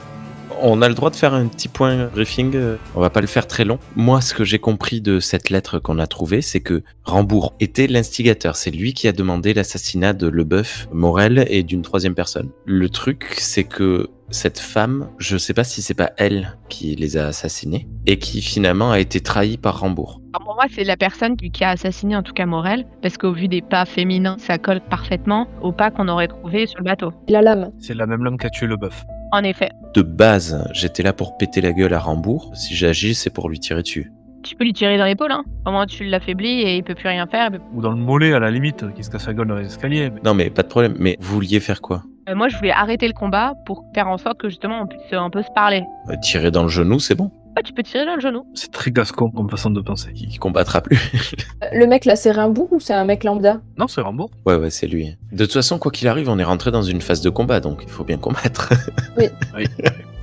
On a le droit de faire un petit point briefing, on va pas le faire très long. Moi, ce que j'ai compris de cette lettre qu'on a trouvée, c'est que Rambourg était l'instigateur. C'est lui qui a demandé l'assassinat de Leboeuf, Morel et d'une 3e personne. Le truc, c'est que cette femme, je sais pas si c'est pas elle qui les a assassinés, et qui finalement a été trahie par Rambourg. Alors pour moi, c'est la personne qui a assassiné en tout cas Morel, parce qu'au vu des pas féminins, ça colle parfaitement aux pas qu'on aurait trouvés sur le bateau. La lame. C'est la même lame qui a tué Leboeuf. En effet. De base, j'étais là pour péter la gueule à Rambourg. Si j'agis, c'est pour lui tirer dessus. Tu peux lui tirer dans l'épaule, hein. Au moins tu l'affaiblis et il peut plus rien faire. Ou dans le mollet à la limite, qui se casse la gueule dans les escaliers. Non mais pas de problème, mais vous vouliez faire quoi ? Moi, je voulais arrêter le combat pour faire en sorte que justement on puisse un peu se parler. Tirer dans le genou, c'est bon. Ouais, tu peux tirer dans le genou. C'est très gascon comme façon de penser. Il combattra plus. Le mec là, c'est Rimbourg ou c'est un mec lambda? Non, c'est Rambourg. Ouais, c'est lui. De toute façon, quoi qu'il arrive, on est rentré dans une phase de combat, donc il faut bien combattre.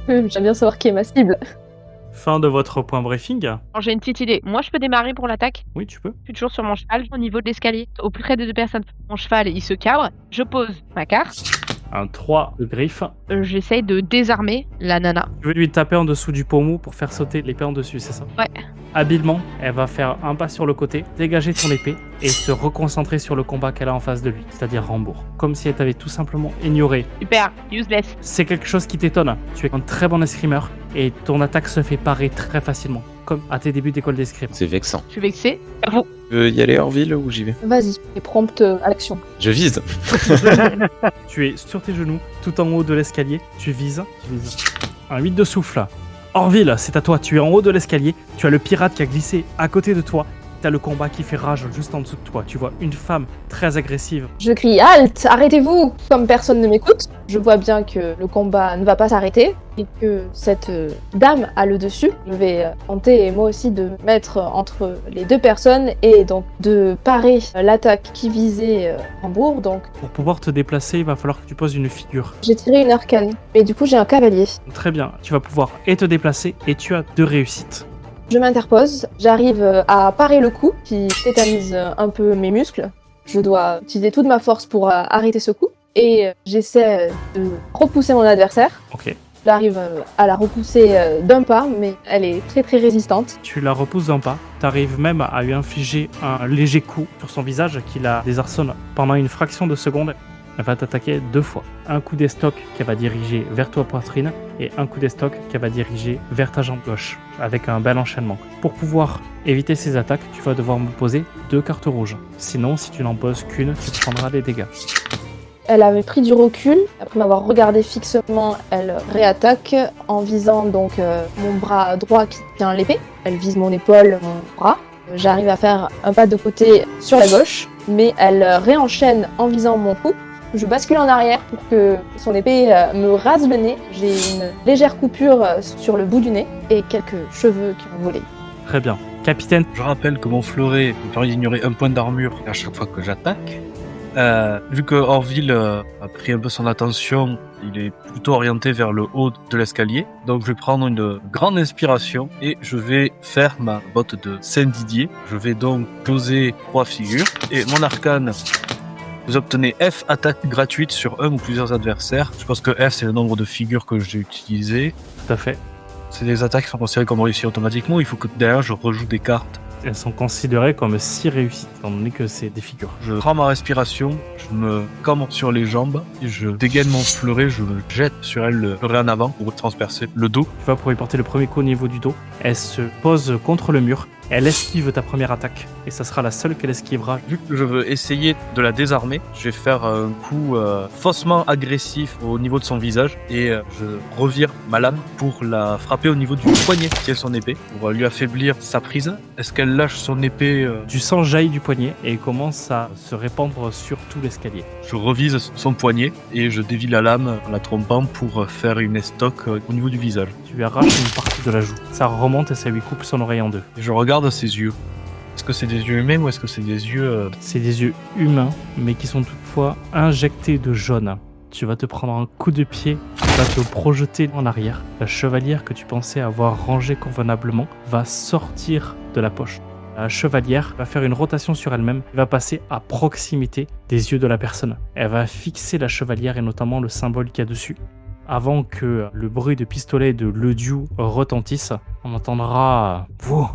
J'aime bien savoir qui est ma cible. Fin de votre point briefing. Alors, j'ai une petite idée. Moi, je peux démarrer pour l'attaque. Oui, tu peux. Je suis toujours sur mon cheval au niveau de l'escalier. Au plus près des 2 personnes. Mon cheval, il se cabre. Je pose ma carte. Un 3 de griffe. J'essaye de désarmer la nana. Tu veux lui taper en dessous du pommeau pour faire sauter l'épée en dessus, c'est ça? Ouais. Habilement, elle va faire un pas sur le côté, dégager ton épée et se reconcentrer sur le combat qu'elle a en face de lui, c'est-à-dire Rambourg. Comme si elle t'avait tout simplement ignoré. Super, useless. C'est quelque chose qui t'étonne. Tu es un très bon escrimeur et ton attaque se fait parer très facilement, comme à tes débuts d'école d'escrime. C'est vexant. Je suis vexée. À vous. Tu veux y aller, Orville, ou j'y vais? Vas-y, et prompte à l'action. Je vise. Tu es sur tes genoux, tout en haut de l'escalier, tu vises. Un 8 de souffle. Orville, c'est à toi, tu es en haut de l'escalier, tu as le pirate qui a glissé à côté de toi, tu as le combat qui fait rage juste en dessous de toi, tu vois une femme très agressive. Je crie halte, arrêtez-vous! Comme personne ne m'écoute, je vois bien que le combat ne va pas s'arrêter et que cette dame a le dessus. Je vais tenter moi aussi de me mettre entre les 2 personnes et donc de parer l'attaque qui visait Rambourg. Donc Pour pouvoir te déplacer, il va falloir que tu poses une figure. j'ai tiré une arcane, mais du coup j'ai un cavalier. Très bien, tu vas pouvoir et te déplacer et tu as 2 réussites. Je m'interpose, j'arrive à parer le coup qui tétanise un peu mes muscles. Je dois utiliser toute ma force pour arrêter ce coup et j'essaie de repousser mon adversaire. Ok. J'arrive à la repousser d'un pas, mais elle est très très résistante. Tu la repousses d'un pas, tu arrives même à lui infliger un léger coup sur son visage qui la désarçonne pendant une fraction de seconde. Elle va t'attaquer 2 fois. Un coup d'estoc qu'elle va diriger vers toi poitrine et un coup d'estoc qu'elle va diriger vers ta jambe gauche avec un bel enchaînement. Pour pouvoir éviter ces attaques, tu vas devoir me poser 2 cartes rouges. Sinon, si tu n'en poses qu'une, tu prendras les dégâts. Elle avait pris du recul. Après m'avoir regardé fixement, elle réattaque en visant donc mon bras droit qui tient l'épée. Elle vise mon épaule, mon bras. J'arrive à faire un pas de côté sur la gauche, mais elle réenchaîne en visant mon cou. Je bascule en arrière pour que son épée me rase le nez. J'ai une légère coupure sur le bout du nez et quelques cheveux qui ont volé. Très bien. Capitaine, Je rappelle que mon fleuret me permet d'ignorer un point d'armure à chaque fois que j'attaque. Vu que Orville a pris un peu son attention, il est plutôt orienté vers le haut de l'escalier. Donc je vais prendre une grande inspiration et je vais faire ma botte de Saint-Didier. Je vais donc poser 3 figures. Et mon arcane, vous obtenez F attaque gratuite sur un ou plusieurs adversaires. Je pense que F c'est le nombre de figures que j'ai utilisées. tout à fait. C'est des attaques qui sont considérées comme réussies automatiquement. Il faut que derrière je rejoue des cartes. Elles sont considérées comme 6 réussites, étant donné que c'est des figures. Je prends ma respiration, je me cambre sur les jambes, et je dégaine mon fleuret, je me jette sur elle le fleuret en avant pour transpercer le dos. Tu vas pour lui porter le premier coup au niveau du dos. Elle se pose contre le mur. Elle esquive ta première attaque. Et ça sera la seule qu'elle esquivera. Vu que je veux essayer de la désarmer, je vais faire un coup faussement agressif au niveau de son visage et je revire ma lame pour la frapper au niveau du poignet qui est son épée, pour lui affaiblir sa prise. Est-ce qu'elle lâche son épée Du sang jaillit du poignet et commence à se répandre sur tout l'escalier. Je revise son poignet et je dévie la lame en la trompant pour faire une estoc au niveau du visage. Tu lui arraches une partie de la joue. Ça remonte et ça lui coupe son oreille en 2. Et je regarde ses yeux. Est-ce que c'est des yeux humains ou est-ce que c'est des yeux... C'est des yeux humains, mais qui sont toutefois injectés de jaune. Tu vas te prendre un coup de pied, qui va te projeter en arrière. La chevalière que tu pensais avoir rangée convenablement va sortir de la poche. La chevalière va faire une rotation sur elle-même et va passer à proximité des yeux de la personne. Elle va fixer la chevalière et notamment le symbole qu'il y a dessus. Avant que le bruit de pistolet de Lediou retentisse, on entendra « Vous,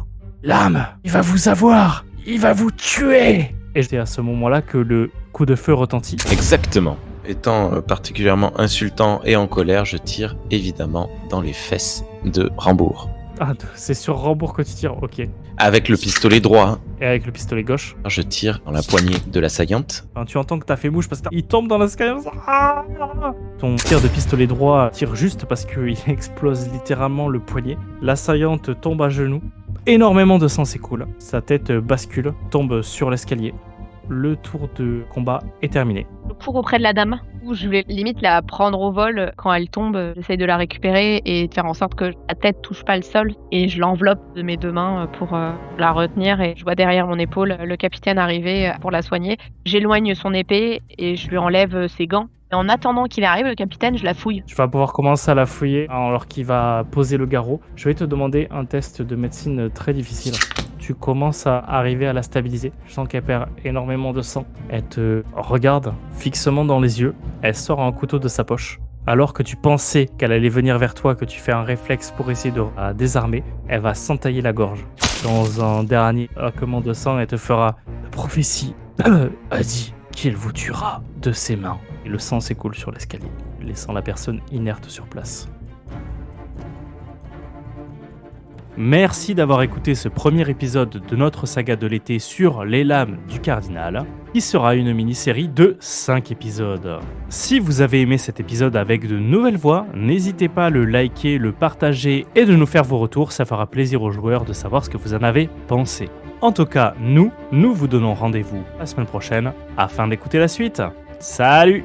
l'âme, il va vous avoir, il va vous tuer !» Et c'est à ce moment-là que le coup de feu retentit. Exactement. Étant particulièrement insultant et en colère, je tire évidemment dans les fesses de Rambourg. Ah, c'est sur Rambourg que tu tires, ok. Avec le pistolet droit, hein. Et avec le pistolet gauche, Je tire dans la poignée de l'assaillante. enfin, tu entends que t'as fait mouche parce qu'il tombe dans l'escalier. Ah, ton tir de pistolet droit tire juste parce qu'il explose littéralement le poignet. L'assaillante tombe à genoux. Énormément de sang s'écoule. Sa tête bascule, tombe sur l'escalier. le tour de combat est terminé. Je cours auprès de la dame, où je vais limite la prendre au vol. Quand elle tombe, j'essaye de la récupérer et de faire en sorte que la tête touche pas le sol. Et je l'enveloppe de mes 2 mains pour la retenir. Et je vois derrière mon épaule le capitaine arriver pour la soigner. J'éloigne son épée et je lui enlève ses gants. Et en attendant qu'il arrive, le capitaine, je la fouille. Tu vas pouvoir commencer à la fouiller alors qu'il va poser le garrot. Je vais te demander un test de médecine très difficile. Tu commences à arriver à la stabiliser. Je sens qu'elle perd énormément de sang. Elle te regarde fixement dans les yeux. Elle sort un couteau de sa poche. Alors que tu pensais qu'elle allait venir vers toi, que tu fais un réflexe pour essayer de la désarmer, elle va s'entailler la gorge. Dans un dernier claquement de sang, elle te fera « La prophétie a dit qu'il vous tuera de ses mains ». Et le sang s'écoule sur l'escalier, laissant la personne inerte sur place. Merci d'avoir écouté ce premier épisode de notre saga de l'été sur les lames du cardinal, qui sera une mini-série de 5 épisodes. Si vous avez aimé cet épisode avec de nouvelles voix, n'hésitez pas à le liker, le partager et de nous faire vos retours, ça fera plaisir aux joueurs de savoir ce que vous en avez pensé. En tout cas, nous vous donnons rendez-vous la semaine prochaine afin d'écouter la suite. Salut!